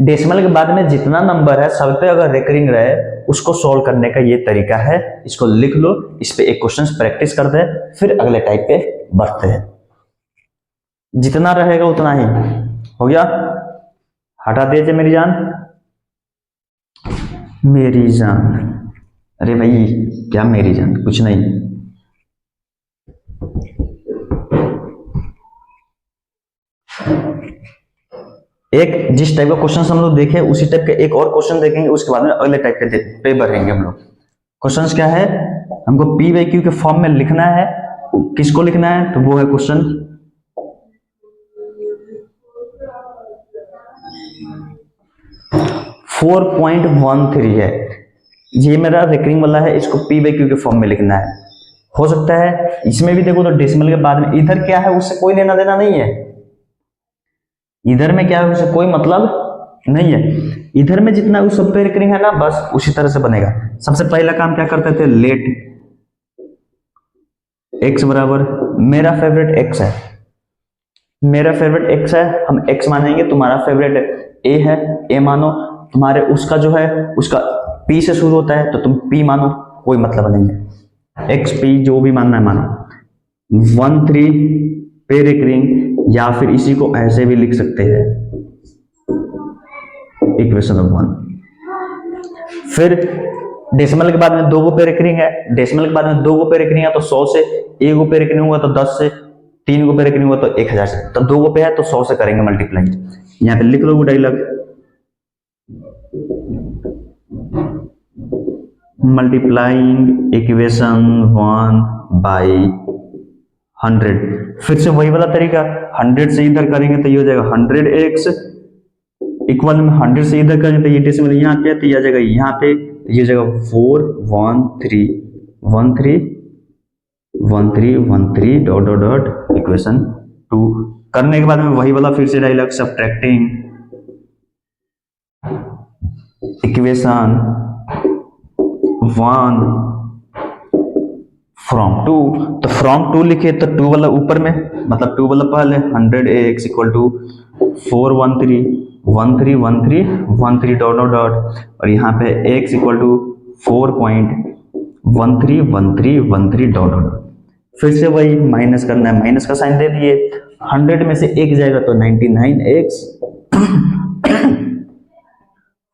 डेसिमल के बाद में जितना नंबर है सब पे अगर रेकरिंग रहे उसको सॉल्व करने का ये तरीका है। इसको लिख लो, इस पे एक क्वेश्चन प्रैक्टिस करते हैं, फिर अगले टाइप पे बढ़ते हैं। जितना रहेगा उतना ही हो गया। हटा दीजिए मेरी जान, मेरी जान, अरे भाई क्या मेरी जान, कुछ नहीं। एक जिस टाइप का क्वेश्चन हम लोग देखे उसी टाइप के एक और क्वेश्चन देखेंगे, उसके बाद में अगले टाइप पे बढ़ेंगे हम लोग। क्वेश्चन क्या है, हमको P/Q के फॉर्म में लिखना है। किसको लिखना है, तो वो है क्वेश्चन 4.13 है। ये मेरा रेकरिंग वाला है, इसको P/Q के फॉर्म में लिखना है। हो सकता है इसमें भी देखो तो डेसिमल के बाद में इधर क्या है उससे कोई लेना देना नहीं है, इधर में क्या है उससे कोई मतलब नहीं है। इधर में जितना उस सब पे रेकरिंग है ना, बस उसी तरह से बनेगा। सबसे पहला काम क्या करते थे, लेट x बराबर मेरा फेवरेट x है, मेरा फेवरेट x है, हम x मानेंगे। तुम्हारा फेवरेट a है, a मानो। तुम्हारे उसका जो है उसका p से शुरू होता है तो तुम p मानो, कोई मतलब नहीं है। x p जो भी मानना है मानो। 1 3 पे रेकरिंग, या फिर इसी को ऐसे भी लिख सकते हैं इक्वेशन 1। फिर डेसिमल के बाद में 2 को पे रेकरिंग है, डेसिमल के बाद में 2 को पे रेकरिंग है तो 100 से, 1 को पे रेकरिंग होगा तो 10 से, 3 को पे रेकरिंग होगा तो 1000 से, तो 2 को पे है तो 100 से करेंगे मल्टीप्लाई। यहाँ पे लिख लो डायलॉग, मल्टीप्लाइंग इक्वेशन 1 बाई 100। फिर से वही वाला तरीका, 100 से इधर करेंगे तो ये हो जाएगा 100x इक्वल में 100 से इधर करेंगे तो ये डेसिमल यहाँ पे तो ये आ जाएगा यहाँ पे, ये जगह 413 डॉट डॉट डॉट इक्वेशन 2 करने के बाद में वही वाला फिर से डायलॉग, सब्ट्रैक्टिंग इक्वेशन 1 फ्रॉम 2, तो फ्रॉम 2 लिखे तो 2 वाला ऊपर में, मतलब 2 वाला पहले 100x equal to 413 dot dot dot और यहाँ पे x equal to 4.131313 dot dot. फिर से वही माइनस करना है, माइनस का साइन दे दिए, 100 में से एक जाएगा तो 99x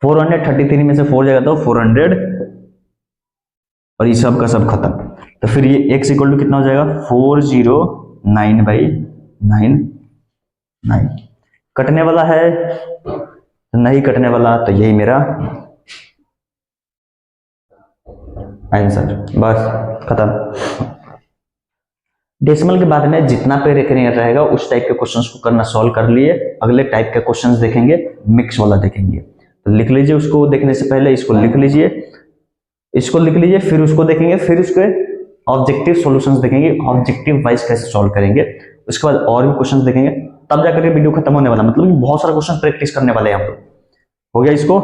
433 में से 4 जाएगा तो 400 और ये सब का सब खत्म। तो फिर ये x इक्वल टू कितना हो जाएगा 409/99। कटने वाला है नहीं कटने वाला, तो यही मेरा आंसर, बस खत्म। डेसिमल के बाद में जितना पे रेकरिंग रहेगा उस टाइप के क्वेश्चंस को करना सॉल्व कर लिए। अगले टाइप के क्वेश्चंस देखेंगे, मिक्स वाला देखेंगे, तो लिख लीजिए उसको, देखने से पहले इसको लिख लीजिए, इसको लिख लीजिए, फिर उसको देखेंगे, फिर उसके ऑब्जेक्टिव सॉल्यूशंस देखेंगे, ऑब्जेक्टिव वाइज कैसे सॉल्व करेंगे, उसके बाद और भी क्वेश्चंस देखेंगे, तब जाकर वीडियो खत्म होने वाला, मतलब बहुत सारा क्वेश्चन प्रैक्टिस करने वाले हैं हम लोग। हो गया इसको?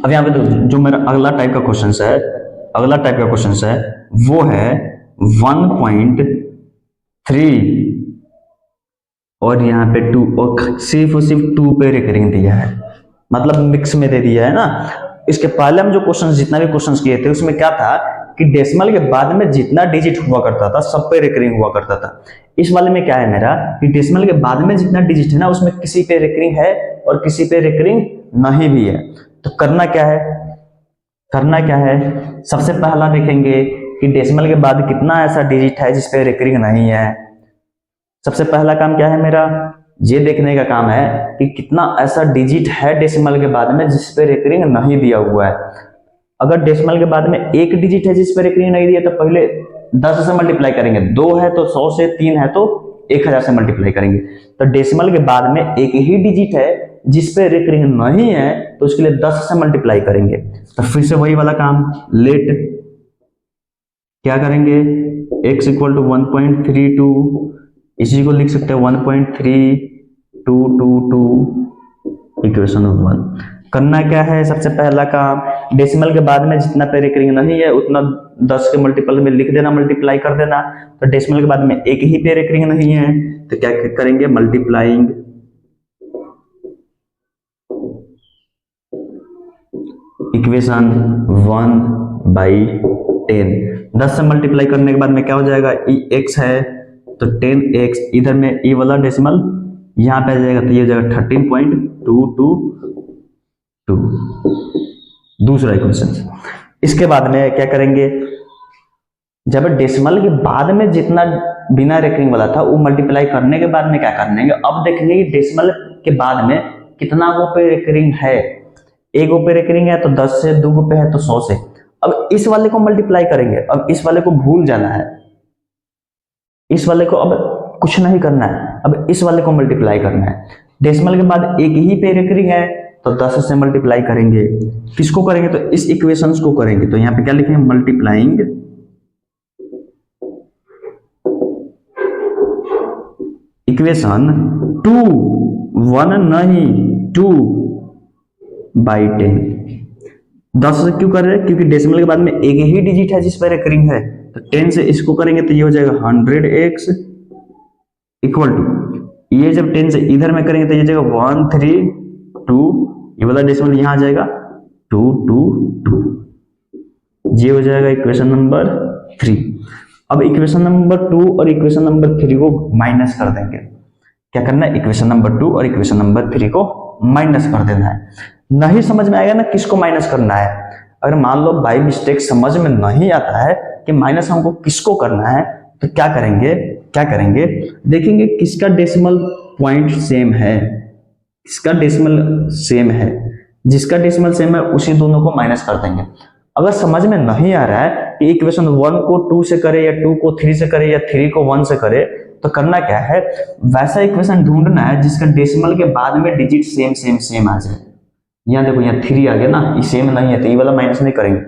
अब यहाँ पे जो मेरा अगला टाइप का क्वेश्चन है, वो है 1.3 और यहाँ पे 2 और सिर्फ 2 पे रेकरिंग दिया है, मतलब मिक्स में दे दिया है ना। इसके पहले हम जो क्वेश्चन, जितना भी क्वेश्चन किए थे उसमें क्या था कि डेसिमल के बाद में जितना डिजिट हुआ करता था सब पे रेकरिंग हुआ करता था। इस वाले में क्या है मेरा कि डेसिमल के बाद में जितना डिजिट है ना उसमें किसी पे रेकरिंग है और किसी पे रेकरिंग नहीं भी है। तो करना क्या है, सबसे पहला देखेंगे कि डेसिमल के बाद कितना ऐसा डिजिट है जिसपे रेकरिंग नहीं है। सबसे पहला काम क्या है मेरा, ये देखने का काम है कि कितना ऐसा डिजिट है डेसिमल के बाद में जिसपे रेकरिंग नहीं दिया हुआ है। अगर डेसिमल के बाद में एक डिजिट है जिसपे रेकरिंग नहीं दिया तो पहले 10 से मल्टीप्लाई करेंगे, 2 है तो 100 से, 3 है तो 1000 से मल्टीप्लाई करेंगे। तो डेसिमल के बाद में एक ही डिजिट है जिसपे रेकरिंग नहीं है तो उसके लिए 10 से मल्टीप्लाई करेंगे। तो फिर से वही वाला काम, लेट क्या करेंगे, x इक्वल टू 1.32, इसी को लिख सकते हैं 1.3222 इक्वेशन 1। करना क्या है, सबसे पहला काम डेसिमल के बाद में जितना पे रेकरिंग नहीं है उतना 10 के मल्टीपल में लिख देना, मल्टीप्लाई कर देना। तो डेसिमल के बाद में एक ही पे रेकरिंग नहीं है तो क्या करेंगे, मल्टीप्लाइंग इक्वेशन 1/10। 10 से मल्टीप्लाई करने के बाद में क्या हो जाएगा, x है तो 10x, इधर में ये वाला डेसिमल यहाँ पे आ जाएगा तो ये हो जाएगा 13.222। दूसरा इक्वेशन। इसके बाद में क्या करेंगे, जब डेसिमल के बाद में जितना बिना रेकरिंग वाला था वो मल्टीप्लाई करने के बाद में क्या करने, अब देखेंगे कि डेसिमल के बाद में कितना वो पे रेकरिंग है। एक पे रेकरिंग है तो 10 से, 2 पे है तो 100 से। अब इस वाले को मल्टीप्लाई करेंगे, अब इस वाले को भूल जाना है, इस वाले को अब कुछ नहीं करना है, अब इस वाले को मल्टीप्लाई करना है। डेसिमल के बाद एक ही पे रेकरिंग है तो 10 से मल्टीप्लाई करेंगे। किसको करेंगे, तो इस इक्वेशंस को करेंगे। तो यहाँ पे क्या लिखेंगे, मल्टीप्लाइंग इक्वेशन 2, 1 नहीं 2/10। 10 से क्यों कर रहे हैं, क्योंकि डेसिमल के बाद में एक ही डिजिट है जिस पर रेकरिंग है। तो 10 से इसको करेंगे तो ये हो जाएगा 100x इक्वल टू, ये जब 10 से इधर में करेंगे तो ये जाएगा 132, ये वाला डेसिमल यहां आ जाएगा 222, ये हो जाएगा इक्वेशन नंबर 3। अब इक्वेशन नंबर 2 और इक्वेशन नंबर 3 को माइनस कर देंगे। क्या करना है, इक्वेशन नंबर 2 और इक्वेशन नंबर 3 को माइनस कर देना है। नहीं समझ में आएगा ना किसको माइनस करना है, अगर मान लो बाई मिस्टेक समझ में नहीं आता है कि माइनस हमको किसको करना है, तो क्या करेंगे देखेंगे किसका डेसिमल पॉइंट सेम है, इसका डेसिमल सेम है, जिसका डेसिमल सेम है उसी दोनों को माइनस कर देंगे। अगर समझ में नहीं आ रहा है कि इक्वेशन 1 को 2 से करे या 2 को 3 से करे या 3 को 1 से करे, तो करना क्या है, वैसा इक्वेशन ढूंढना है जिसका डेसिमल के बाद में डिजिट सेम सेम सेम आ जाए। यहाँ देखो यहाँ 3 आ गया ना, ये सेम नहीं है तो ये वाला माइनस नहीं करेंगे,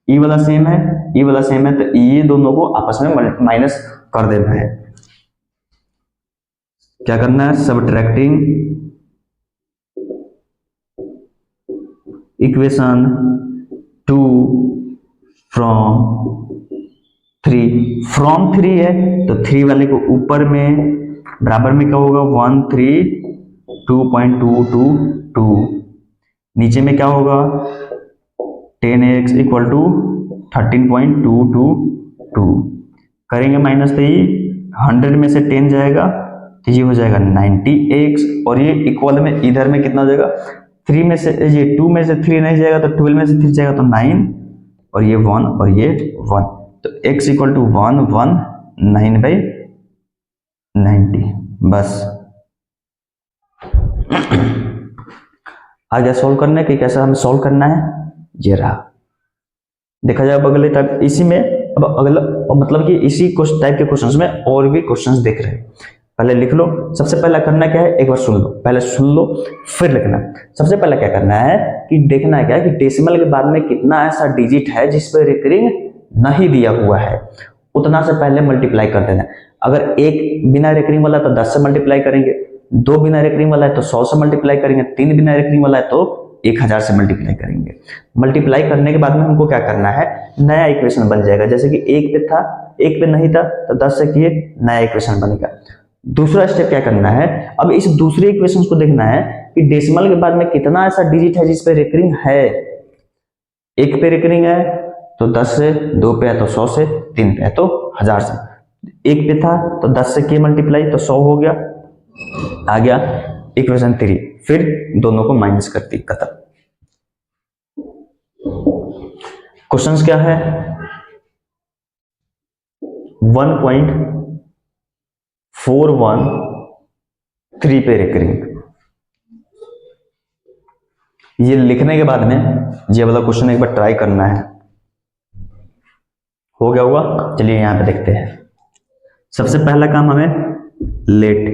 ये वाला सेम है, ये वाला सेम है, तो ये दोनों को आपस में माइनस कर देना है। क्या करना है, सबट्रैक्टिंग इक्वेशन 2 फ्रॉम 3, फ्रॉम 3 है तो 3 वाले को ऊपर में बराबर में क्या होगा 132.222, नीचे में क्या होगा 10x इक्वल टू 13.222, करेंगे माइनस तो ये 100 में से 10 जाएगा तो ये हो जाएगा 90x, और ये इक्वल में इधर में कितना हो जाएगा 3 में से ये 2 में से 3 नहीं जाएगा तो 12 में से 3 जाएगा तो 9, और ये 1 और ये 1, तो x इक्वल टू 119/90। बस आगे सॉल्व करने के कैसे हमें सॉल्व करना है, ये रहा। देखा जाए अब अगले टाइप इसी में, अब अगला मतलब कि इसी टाइप के क्वेश्चंस में और भी क्वेश्चंस देख रहे हैं। पहले लिख लो, सबसे पहला करना क्या है, एक बार सुन लो, पहले सुन लो फिर लिखना। सबसे पहले क्या करना है कि देखना क्या है कि डेसिमल के बाद में कितना ऐसा डिजिट है जिस पर रिकरिंग नहीं दिया हुआ है, उतना से पहले मल्टीप्लाई कर देना। अगर एक बिना रिकरिंग वाला है तो 10 से मल्टीप्लाई करेंगे, 2 बिना रिकरिंग वाला है तो 100 से मल्टीप्लाई करेंगे, 3 बिना रिकरिंग वाला है तो 1000 से मल्टीप्लाई करेंगे। मल्टीप्लाई करने के बाद में हमको क्या करना है, नया इक्वेशन बन जाएगा। जैसे कि एक पे था, एक पे नहीं था तो 10 से किए, नया इक्वेशन बनेगा। दूसरा स्टेप क्या करना है, अब इस दूसरे इक्वेशन को देखना है कि डेसिमल के बाद में कितना ऐसा डिजिट है जिस पे रिकरिंग है। एक पे रिकरिंग है तो 10 से, 2 पे है तो 100 से, 3 पे है तो 1000 से। एक पे था तो 10 से किए मल्टीप्लाई तो 100 हो गया, आ गया इक्वेशन 3, फिर दोनों को माइनस करती खत्म। क्वेश्चंस क्या है, 1.413 पे रिकरिंग। ये लिखने के बाद में ये वाला क्वेश्चन एक बार ट्राई करना है। हो गया होगा, चलिए यहां पे देखते हैं। सबसे पहला काम हमें लेट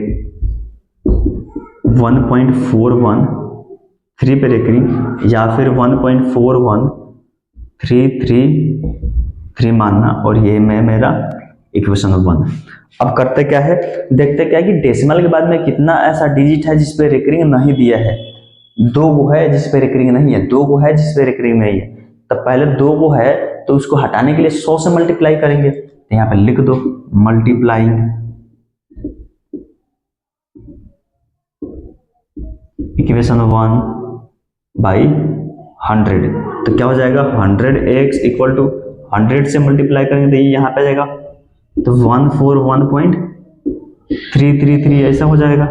1.413 पे रिकरिंग या फिर 1.41333 मानना, और ये मैं मेरा इक्वेशन 1। अब करते क्या है, देखते क्या है कि डेसिमल के बाद में कितना ऐसा डिजिट है जिस पे रिकरिंग नहीं दिया है। 2 गो है जिस पे रिकरिंग नहीं है, 2 गो है जिस पे रिकरिंग नहीं है, तब पहले 2 गो है तो उसको हटाने के लिए 100 से मल्टीप्लाई करेंगे। तो यहाँ पे लिख दो मल्टीप्लाइंग इक्वेशन 1 बाई 100, तो क्या हो जाएगा 100x इक्वल टू 100 से मल्टीप्लाई करेंगे तो ये यहाँ पे आ जाएगा तो 141.333 ऐसा हो जाएगा,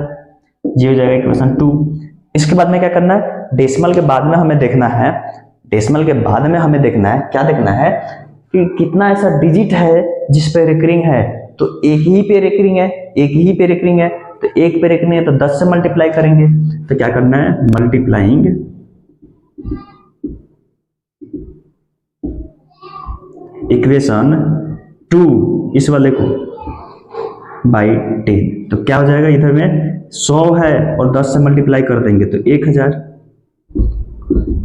ये हो जाएगा इक्वेशन 2। इसके बाद में क्या करना है, डेसिमल के बाद में हमें देखना है, डेसिमल के बाद में हमें देखना है, क्या देखना है कि कितना ऐसा डिजिट है जिस पे रिकरिंग है। तो एक ही पे रिकरिंग है, एक ही पे रिकरिंग है, तो एक पे रिकरिंग है तो 10 से मल्टीप्लाई करेंगे। तो क्या करना है, मल्टीप्लाइंग इक्वेशन 2 इस वाले को बाई 10, तो क्या हो जाएगा, इधर में 100 है और 10 से मल्टीप्लाई कर देंगे तो 1000,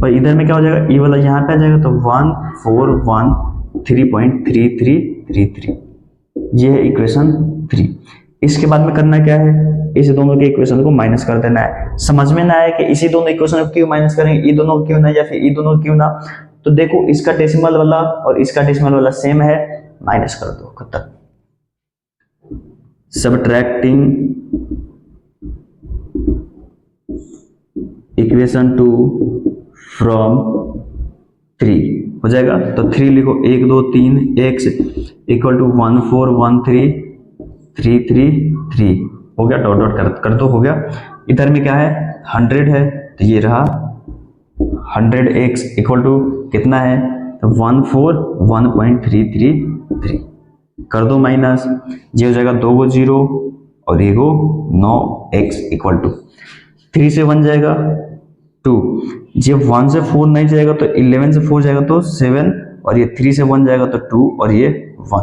और इधर में क्या हो जाएगा, ये वाला यहाँ पे आ जाएगा तो 141.3333, ये है इक्वेशन 3। इसके बाद में करना क्या है, इस दोनों के इक्वेशन को माइनस कर देना है। समझ में ना आए कि इसी दोनों इक्वेशन को क्यों माइनस करेंगे, ये दोनों क्यों ना या फिर ये दोनों क्यों ना, तो देखो इसका डेसिमल वाला और इसका डेसिमल वाला सेम है, माइनस कर दो खत्म। सबट्रैक्टिंग इक्वेशन 2 फ्रॉम 3 हो जाएगा, तो 3 लिखो, 1 2 3 x इक्वल टू 1413333 हो गया, डॉट डॉट कर दो, हो गया। इधर में क्या है 100 है तो ये रहा 100x इक्वल टू कितना है तो 141.333 कर दो माइनस, ये हो जाएगा 2 गो 0 और ये हो 9x इक्वल टू 3 से 1 जाएगा 2, जब 1 से 4 नहीं जाएगा तो 11 से 4 जाएगा तो 7, और ये 3 से 1 जाएगा तो 2, और ये 1,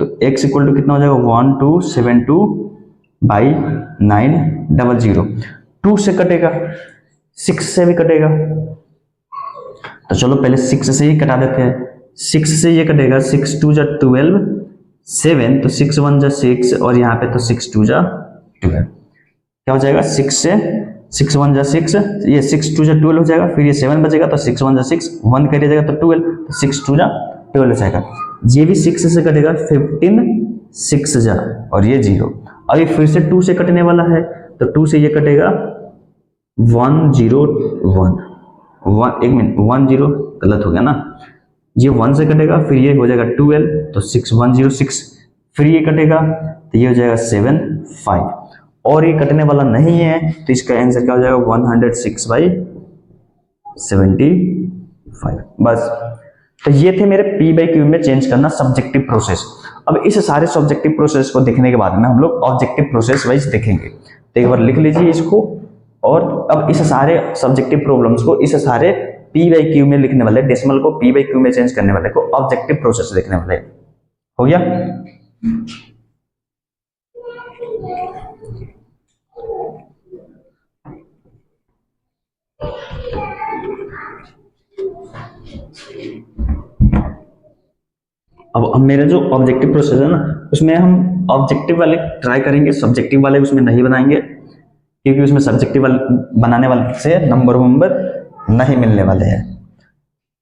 तो x इक्वल टू कितना हो जाएगा 1272 बाई 900। 2 से कटेगा, 6 से भी कटेगा, तो चलो पहले 6 से ही कटा देते हैं। 6 से ये कटेगा, 6 2 जा 12, 7 तो 6 1 जा 6, और यहाँ पे तो 6 2 जा 12, क्या हो जाएगा 6 से 6 1 जा 6, ये 6 2 जा 12 हो जाएगा, फिर ये 7 बचेगा तो 6 1 जा 6, 1 करिए जाएगा तो 12, तो 6 2 जा 12 हो जाएगा। ये भी 6 से कटेगा, 15 6 जा, और ये 0, अभी फिर से 2 से कटने वाला है, तो 2 से ये कटेगा 1 0 1, एक मिनट 1 0 गलत हो गया ना, ये 1 से कटेगा, फिर ये हो जाएगा 12, तो 6 1 0 6, फिर ये कटेगा तो ये हो जाएगा 7 5, और ये कटने वाला नहीं है, तो इसका आंसर क्या हो जाएगा 106 बाई 75। बस, तो ये थे मेरे P बाई Q में चेंज करना सब्जेक्टिव प्रोसेस। अब इस सारे सब्जेक्टिव प्रोसेस को देखने के बाद में हम लोग ऑब्जेक्टिव प्रोसेस वाइज देखेंगे, तो एक बार लिख लीजिए इसको। और अब इस सारे सब्जेक्टिव प्रॉब्लम्स को इस सारे P बाई Q में लिखने वाले, डेसिमल को P बाई Q में चेंज करने वाले को ऑब्जेक्टिव प्रोसेस देखने वाले। हो गया? अब मेरा जो ऑब्जेक्टिव प्रोसेस है ना, उसमें हम ऑब्जेक्टिव वाले ट्राई करेंगे, सब्जेक्टिव वाले उसमें नहीं बनाएंगे, क्योंकि उसमें सब्जेक्टिव वाले बनाने वाले से नंबर नहीं मिलने वाले हैं।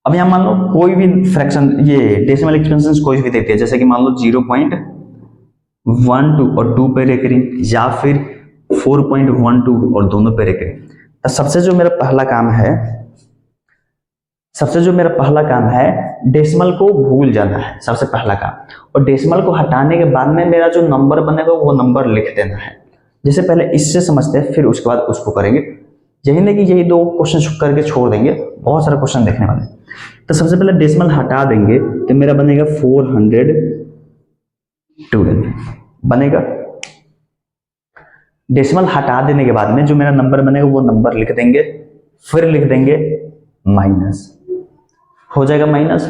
अब यहाँ मान लो कोई भी फ्रैक्शन, ये डेसिमल एक्सपेंशन कोई भी देती है, जैसे कि मान लो 0.12 और 2 पे रेकरिंग, या फिर 4.12 और दोनों पे रेकरिंग। तो सबसे जो मेरा पहला काम है डेसिमल को भूल जाना है, सबसे पहला काम। और डेसिमल को हटाने के बाद में मेरा जो नंबर बनेगा वो नंबर लिख देना है। जैसे पहले इससे समझते हैं, फिर उसके बाद उसको करेंगे। यही नहीं कि यही 2 क्वेश्चन करके छोड़ देंगे, बहुत सारे क्वेश्चन देखने वाले। तो सबसे पहले डेसिमल हटा देंगे तो मेरा बनेगा 412 बनेगा। डेसिमल हटा देने के बाद में जो मेरा नंबर बनेगा वो नंबर लिख देंगे, फिर लिख देंगे माइनस, हो जाएगा माइनस।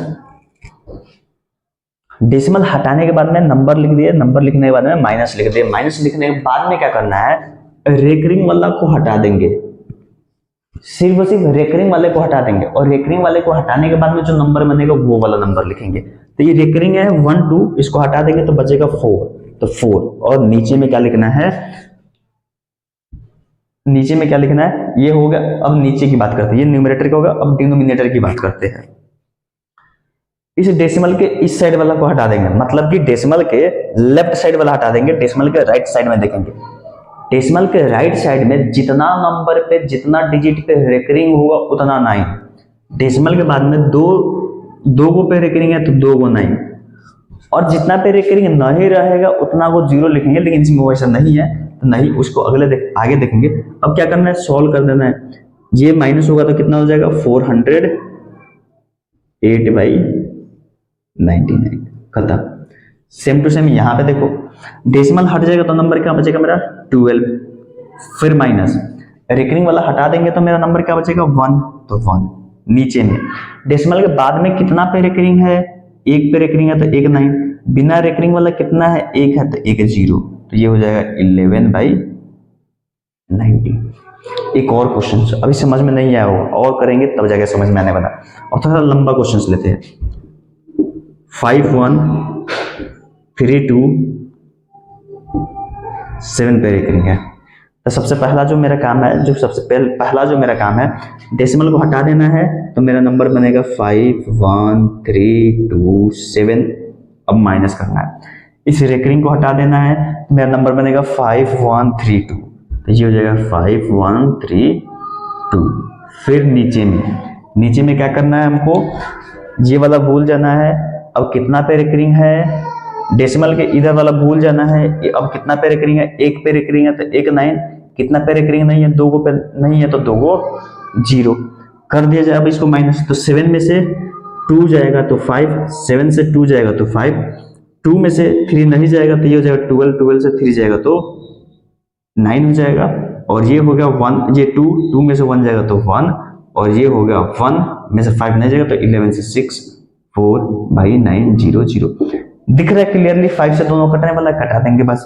डेसिमल हटाने के बाद में नंबर लिख दिए, नंबर लिखने के बाद में माइनस लिख दिए। माइनस लिखने के बाद में क्या करना है, रेकरिंग वाला को हटा देंगे, सिर्फ और सिर्फ रेकरिंग वाले को हटा देंगे। और रेकरिंग वाले को हटाने के बाद में जो नंबर बनेगा वो वाला नंबर लिखेंगे। तो ये रेकरिंग है 1 2, इसको हटा देंगे तो बचेगा 4, तो 4। और नीचे में क्या लिखना है, नीचे में क्या लिखना है, ये होगा। अब नीचे की बात करते हैं, ये न्यूमरेटर का होगा। अब डिनोमिनेटर की बात करते हैं। इस डेसिमल के इस साइड वाला को हटा देंगे, मतलब कि डेसिमल के लेफ्ट साइड वाला हटा देंगे, डेसिमल के राइट साइड में देखेंगे। डेसिमल के राइट साइड में जितना नंबर पे, जितना डिजिट पे रेकरिंग होगा उतना 9। डेसिमल के बाद में दो को पे रेकरिंग है तो 2 को 9, और जितना पे रेकरिंग नहीं रहेगा उतना को 0 लिखेंगे। लेकिन इसमें वैसा नहीं है, तो नहीं, उसको आगे देखेंगे। अब क्या करना है, सॉल्व कर देना है। ये माइनस होगा तो कितना हो जाएगा 408 बाई 99, खत्म। सेम टू सेम यहाँ पे देखो, डेसिमल हट जाएगा तो नंबर क्या बचेगा मेरा 12, फिर माइनस, रेकरिंग वाला हटा देंगे तो मेरा नंबर क्या बचेगा 1, तो 1। नीचे में डेसिमल के बाद में कितना पे रेकरिंग है, 1 पे रेकरिंग है तो 1 9, बिना रेकरिंग वाला कितना है 1 है तो 1 0, तो ये हो जाएगा 11 बाई 90। एक और क्वेश्चन अभी समझ में नहीं आया होगा, और करेंगे तब जाके समझ में आने वाला। और थोड़ा लंबा क्वेश्चन लेते हैं। 5 1 3 2 7 पे रेकरिंग है। तो सबसे पहला जो मेरा काम है, पहला जो मेरा काम है, डेसिमल को हटा देना है, तो मेरा नंबर बनेगा 5 1 3 2 7। अब माइनस करना है, इस रेकरिंग को हटा देना है, तो मेरा नंबर बनेगा 5 1 3 2, तो ये हो जाएगा 5 1 3 2। फिर नीचे में क्या करना है हमको, ये वाला भूल जाना है। अब कितना पे रेकरिंग है, डेसिमल के इधर वाला भूल जाना है। अब कितना पे रेकरिंग है, 1 पे रेकरिंग है तो 1 9, कितना पे रेकरिंग नहीं है, 2 को पे नहीं है तो 2 को 0 कर दिया जाए। अब इसको माइनस, तो 7 में से 2 जाएगा तो 5, 7 से 2 जाएगा तो 5, 2 में से 3 नहीं जाएगा तो ये हो जाएगा 12, 12 से 3 जाएगा तो 9 हो जाएगा, और ये हो गया 1, ये 2 में से 1 जाएगा तो 1, और ये हो गया 1 में से 5 नहीं जाएगा तो 11 से 6 4/9 0 0। दिख रहा है क्लियरली? 5 से दोनों कटने वाला, कटा देंगे बस,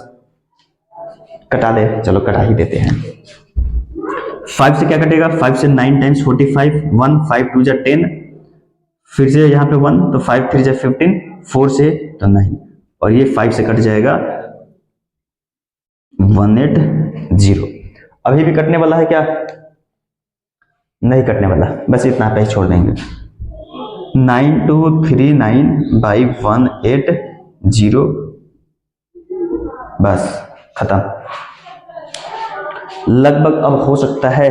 कटा दे, चलो कटा ही देते हैं। 5 से क्या कटेगा? 5 से 9 टाइम्स 45, 1 5 2 जा 10, फिर से यहाँ पे 1 तो 5 3 जा 15, 4 से तो 9, और ये 5 से कट जाएगा 180। अभी भी कटने वाला है क्या? नहीं कटने वाला, बस इतना पे ही छोड़ देंगे। 9239/180, बस खत्म। लगभग अब हो सकता है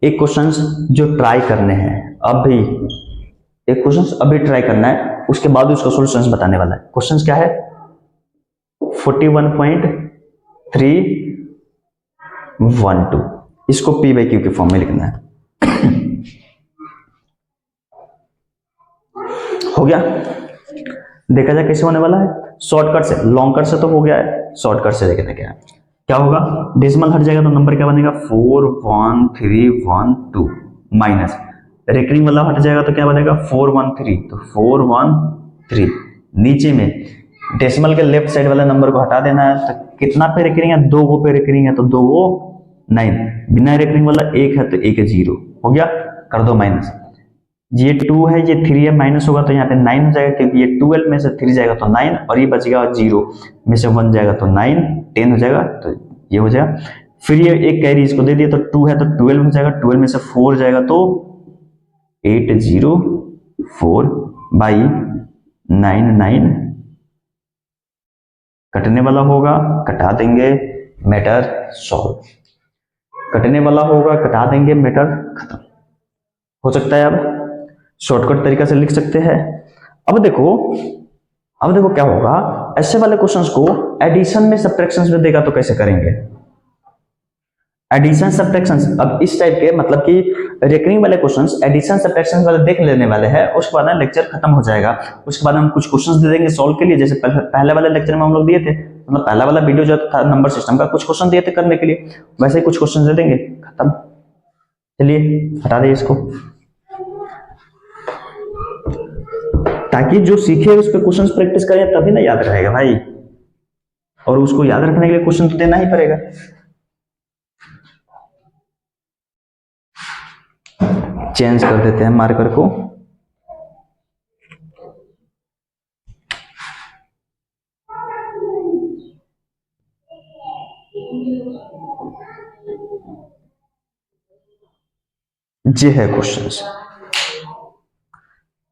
एक क्वेश्चंस जो ट्राई करने हैं, अभी एक क्वेश्चंस अभी ट्राई करना है, उसके बाद उसका सॉल्यूशंस बताने वाला है। क्वेश्चंस क्या है? 41.312, इसको P/Q के फॉर्म में लिखना है। हो गया? देखा जाए कैसे होने वाला है। शॉर्टकट से, लॉन्ग कट से तो हो गया है, शॉर्टकट से देखते हैं क्या होगा। डेसिमल हट जाएगा तो नंबर क्या बनेगा? 41312 माइनस रेकरिंग वाला हट जाएगा तो क्या बनेगा? 413, तो 413। नीचे में डेसिमल के लेफ्ट साइड वाले नंबर को हटा देना है, तो कितना पे रेकरिंग है? 2 गो पे रेकरिंग है, तो 2 गो 9, बिना रेकरिंग वाला 1 है तो 1 है 0, हो गया, कर दो माइनस। ये 2 है, ये 3 है, माइनस होगा तो यहाँ पे 9 हो जाएगा, क्योंकि ये 12 में से 3 जाएगा तो 9, और ये बचेगा 0 में से 1 जाएगा तो 9, 10 हो जाएगा, तो ये हो जाएगा। फिर ये एक कैरी इसको दे दिया तो 2 है तो 12 हो जाएगा, 12 में से 4 जाएगा तो 804/99, कटने वाला होगा, कटा देंगे, मैटर सॉल्व। कटने वाला होगा, कटा देंगे, मैटर खत्म। हो सकता है अब शॉर्टकट तरीका से लिख सकते हैं। अब देखो क्या होगा, ऐसे वाले क्वेश्चंस को एडिशन में सब्ट्रैक्शंस में देगा तो कैसे करेंगे? एडिशन सब्ट्रैक्शंस, अब इस टाइप के, मतलब कि रेकरिंग वाले क्वेश्चंस एडिशन सब्ट्रैक्शंस वाले देख लेने वाले हैं, उसके बाद लेक्चर खत्म हो जाएगा। उसके बाद हम कुछ क्वेश्चंस दे देंगे सॉल्व के लिए, जैसे पहले वाले लेक्चर में हम लोग दिए थे, मतलब पहला वाला वीडियो जो था नंबर सिस्टम का, कुछ क्वेश्चन दिए थे करने के लिए, वैसे ही कुछ क्वेश्चन दे देंगे, खत्म। चलिए हटा दें इसको, ताकि जो सीखे उस पर क्वेश्चन प्रैक्टिस करें, तभी ना याद रहेगा भाई, और उसको याद रखने के लिए क्वेश्चन तो देना ही पड़ेगा। चेंज कर देते हैं मार्कर को, ये है क्वेश्चंस,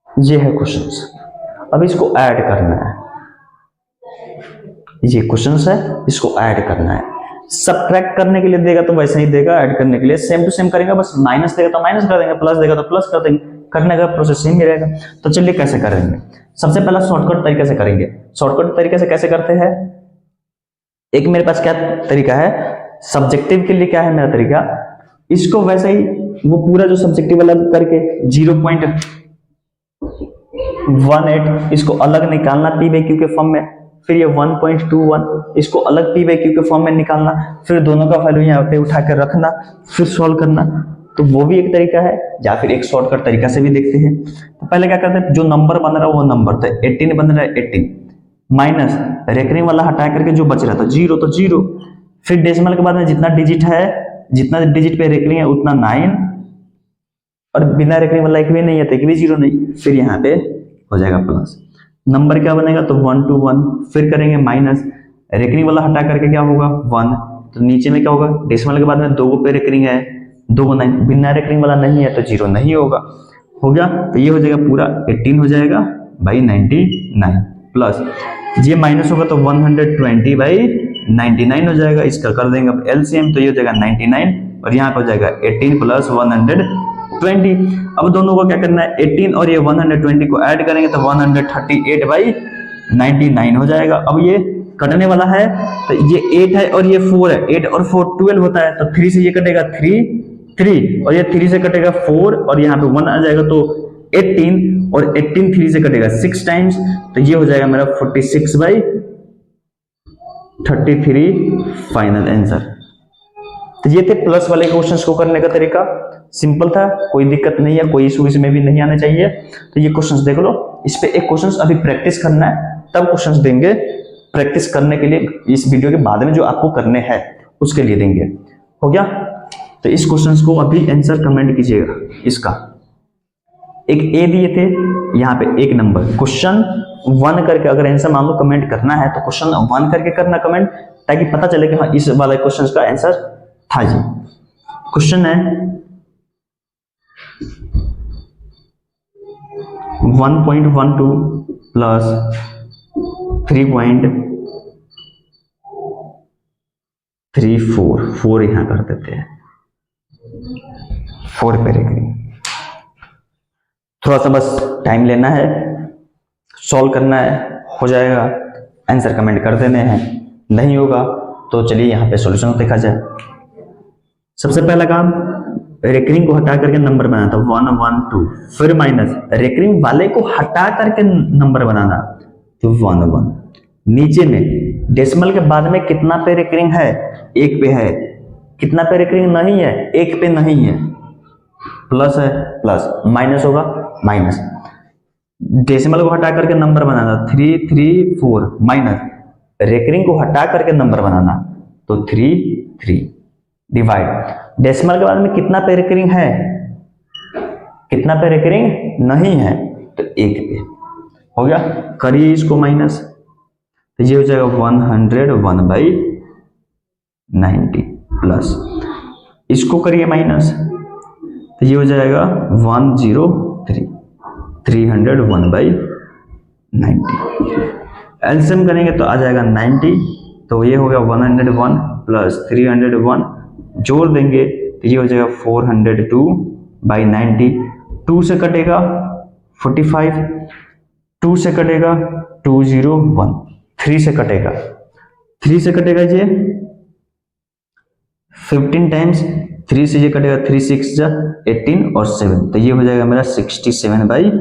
ये है क्वेश्चंस। अब इसको ऐड करना है, ये क्वेश्चंस है, इसको ऐड करना है। सब्ट्रैक्ट करने के लिए देगा तो वैसे ही देगा, ऐड करने के लिए सेम टू सेम करेंगे, बस माइनस देगा तो माइनस कर देंगे, प्लस देगा तो प्लस कर देंगे, करने का प्रोसेस सेम ही रहेगा। तो चलिए कैसे करेंगे, सबसे पहला शॉर्टकट तरीके से करेंगे। शॉर्टकट तरीके से कैसे करते हैं? एक मेरे पास क्या तरीका है, सब्जेक्टिव के लिए क्या है मेरा तरीका, इसको वैसे ही वो पूरा जो सब्जेक्टिव वाला करके 0.18 इसको अलग निकालना P/Q के फॉर्म में, फिर ये 1.21 इसको अलग P/Q के फॉर्म में निकालना, फिर दोनों का वैल्यू यहाँ पे उठा कर रखना, फिर सॉल्व करना। तो वो भी एक तरीका है, या फिर एक शॉर्टकट तरीका से भी देखते हैं। तो पहले क्या करते हैं, जो नंबर बन रहा है वो नंबर, तो 18 बन रहा है 18, माइनस रेकरिंग वाला हटा करके जो बच रहा था 0 तो 0, फिर डेसिमल के बाद में जितना डिजिट है, जितना डिजिट पे रेकरिंग है उतना 9, और बिना रेकरिंग वाला एक भी नहीं है तो एक भी 0 नहीं, फिर यहाँ पे हो जाएगा प्लस। नंबर क्या बनेगा, तो 1 to 1, फिर करेंगे माइनस रेकरिंग वाला हटा करके क्या होगा 1, तो नीचे में क्या होगा, डेसिमल के बाद में 2 पे रेकरिंग है, 2 9, बिना रेकरिंग वाला नहीं है तो 0 नहीं होगा, हो गया। तो ये हो जाएगा पूरा 18 हो जाएगा बाई 99, प्लस ये माइनस होगा तो 120/99 हो जाएगा, इसका कर देंगे अब एलसीएम, तो ये हो जाएगा 99, और यहाँ पे हो जाएगा 18 + 120। अब दोनों को क्या करना है, 18 और ये 120 को ऐड करेंगे तो 138/99 हो जाएगा। अब ये कटने वाला है, तो ये 8 है और ये 4 है, 8 और 4 12 होता है, तो 3 से ये कटेगा 3 और ये 3 से कटेगा 4, और यहाँ पे 1 आ जाएगा तो 18, और 18 3 से कटेगा 6 टाइम्स, तो ये हो जाएगा मेरा 46/33 फाइनल आंसर। तो ये थे प्लस वाले क्वेश्चंस को करने का तरीका, सिंपल था, कोई दिक्कत नहीं है, कोई इशू इसमें भी नहीं आना चाहिए। तो ये क्वेश्चंस देख लो, इस पे एक क्वेश्चंस अभी प्रैक्टिस करना है, तब क्वेश्चंस देंगे प्रैक्टिस करने के लिए, इस वीडियो के बाद में जो आपको करने हैं उसके लिए देंगे। हो गया? तो इस क्वेश्चंस को अभी आंसर कमेंट कीजिएगा। इसका एक ए दिए थे, यहाँ पे एक नंबर, क्वेश्चन 1 करके अगर आंसर मान लो कमेंट करना है तो क्वेश्चन 1 करके करना कमेंट, ताकि पता चले कि हाँ इस वाला क्वेश्चन का आंसर था जी। क्वेश्चन है 1.12 प्लस 3.34, 4 यहां कर देते हैं, 4 पे रेखनी, थोड़ा सा बस टाइम लेना है, सॉल्व करना है, हो जाएगा, आंसर कमेंट कर देने हैं, नहीं होगा तो चलिए यहाँ पे सॉल्यूशन देखा जाए। सबसे पहला काम, रेकरिंग को हटा करके नंबर बनाना था 1 1 2, फिर माइनस रेकरिंग वाले को हटा करके नंबर बनाना तो 1 1, नीचे में डेसिमल के बाद में कितना पे रेकरिंग है, 1 पे है, कितना पे रेकरिंग नहीं है, 1 पे नहीं है, प्लस है प्लस, माइनस होगा माइनस, डेसिमल को हटा करके नंबर बनाना 3 3 4, माइनस रेकरिंग को हटा करके नंबर बनाना तो 3 3, डिवाइड डेसिमल के बाद में कितना पे रेकरिंग है, कितना पे रेकरिंग नहीं है तो 1 पे, हो गया, करिए इसको माइनस, तो ये हो जाएगा 101/90 प्लस, इसको करिए माइनस, तो ये हो जाएगा 103, 301/90, एलसीएम करेंगे तो आ जाएगा 90, तो ये हो गया 101 प्लस 301, जोड़ देंगे तो ये हो जाएगा 402/90, 2 से कटेगा 45, 2 से कटेगा 201, 3 से कटेगा, 3 से कटेगा ये 15 टाइम्स, 3 से ये कटेगा 3 6 जा 18 और 7, तो ये हो जाएगा मेरा 67/15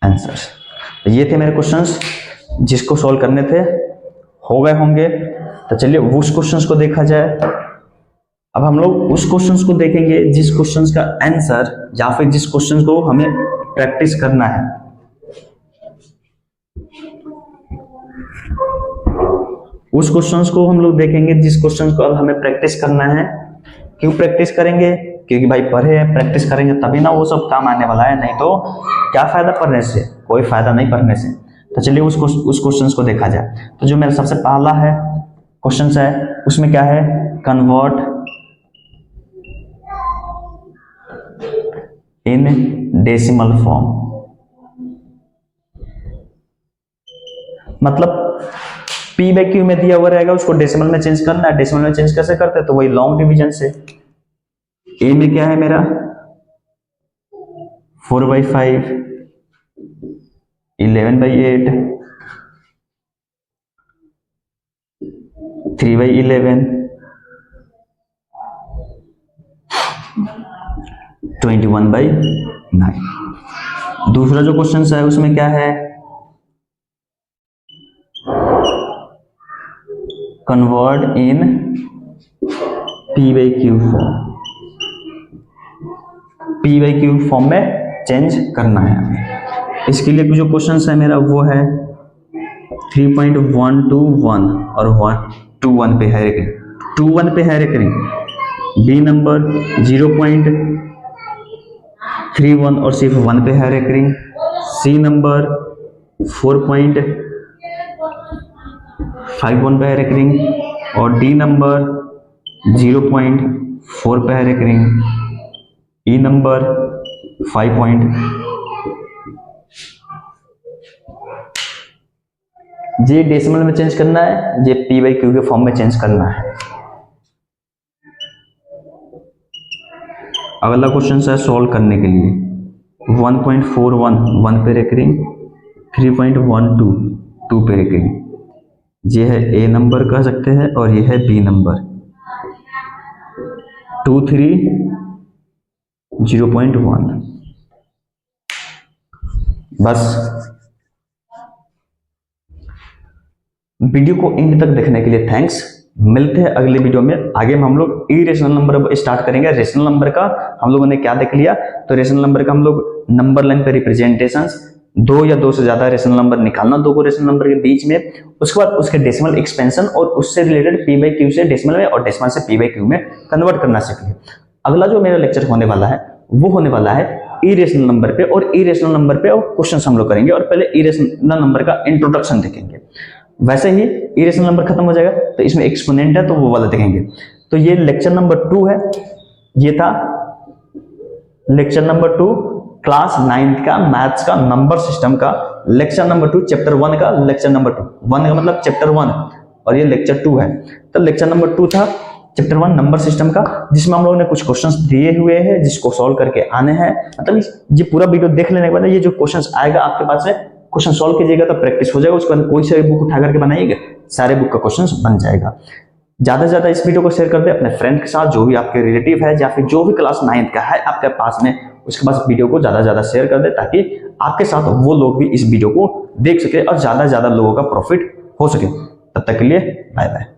आंसर्स। तो ये थे मेरे क्वेश्चंस जिसको सॉल्व करने थे, हो गए होंगे। तो चलिए उस क्वेश्चंस को देखा जाए। अब हम लोग उस क्वेश्चंस को देखेंगे जिस क्वेश्चंस का आंसर या फिर जिस क्वेश्चंस को हमें प्रैक्टिस करना है। उस क्वेश्चंस को हम लोग देखेंगे जिस क्वेश्चंस को अब हमें प्रैक्टिस करना है। क्यों प्रैक्टिस करेंगे? क्योंकि भाई पढ़े हैं, प्रैक्टिस करेंगे तभी ना वो सब काम आने वाला है, नहीं तो क्या फायदा पढ़ने से, कोई फायदा नहीं पढ़ने से। तो चलिए उस क्वेश्चंस को देखा जाए। तो जो मेरा सबसे पहला है क्वेश्चन है उसमें क्या है, कन्वर्ट इन डेसिमल फॉर्म, मतलब p/q में दिया हुआ रहेगा, उसको डेसिमल में चेंज करना है। डेसिमल में चेंज कैसे करते हैं? तो वही लॉन्ग डिवीजन से। a में क्या है मेरा 4/5, 11/8, 3/11, 21/9। दूसरा जो क्वेश्चन है उसमें क्या है, convert in p/q form, p/q form में चेंज करना है हमें। इसके लिए जो क्वेश्चन है मेरा वो है 3.121 और 121 पे है रेकरिंग, 21 पे है रेकरिंग, बी नंबर 0.31 और सिर्फ 1 पे है रेकरिंग, सी नंबर 4.51 पे है रेकरिंग और डी नंबर 0.4 पे है रेकरिंग, ई नंबर 5. ये डेसिमल में चेंज करना है, ये p/q के फॉर्म में चेंज करना है। अगला क्वेश्चन है सॉल्व करने के लिए 1.41 1 पे रेकरिंग, 3.12 2 पे रेकरिंग, ये है ए नंबर कह सकते हैं और ये है बी नंबर, 2 3 0.1। बस वीडियो को एंड तक देखने के लिए थैंक्स। मिलते हैं अगले वीडियो में। आगे हम लोग इरेशनल नंबर स्टार्ट करेंगे। रेशनल नंबर का हम लोगों ने क्या देख लिया, तो रेशनल नंबर का हम लोग नंबर लाइन पे रिप्रेजेंटेशंस, दो या दो से ज्यादा रेशनल नंबर निकालना दो को रेशनल नंबर के बीच में, उसके बाद उसके डेसिमल एक्सपेंशन और उससे रिलेटेड पी बाई क्यू से डेसिमल में और डेसिमल से पी बाई क्यू में कन्वर्ट करना सीखे। अगला जो मेरा लेक्चर होने वाला है वो होने वाला है इरेशनल नंबर पे, और इरेशनल नंबर पे और क्वेश्चंस हम लोग करेंगे, और पहले इरेशनल नंबर का इंट्रोडक्शन देखेंगे। वैसे ही इरेशनल नंबर खत्म हो जाएगा तो इसमें एक्सपोनेंट है तो वो वाला देखेंगे। तो ये लेक्चर नंबर 2 है, ये था लेक्चर नंबर 2 क्लास 9th का मैथ्स का नंबर सिस्टम का लेक्चर नंबर 2 चैप्टर 1 का लेक्चर नंबर 2, 1 का मतलब चैप्टर 1 और ये लेक्चर 2 है। तो लेक्चर नंबर 2 था चैप्टर 1 नंबर सिस्टम का, जिसमें हम लोगों ने कुछ क्वेश्चंस दिए हुए हैं जिसको सॉल्व करके आने हैं। मतलब ये पूरा वीडियो देख लेने के बाद ये जो क्वेश्चंस आएगा आपके पास में, क्वेश्चन सॉल्व कीजिएगा तो प्रैक्टिस हो जाएगा। उसके बाद कोई सा बुक उठा करके बनाइएगा, सारे बुक का क्वेश्चंस बन जाएगा। ज्यादा से ज्यादा इस वीडियो को शेयर कर दे अपने फ्रेंड के साथ, जो भी आपके रिलेटिव है या फिर जो भी क्लास 9th का है आपके पास में, उसके पास वीडियो को ज्यादा से ज्यादा शेयर कर दे ताकि आपके साथ वो लोग भी इस वीडियो को देख सके और ज्यादा से ज्यादा लोगों का प्रॉफिट हो सके। तब तक के लिए बाय बाय।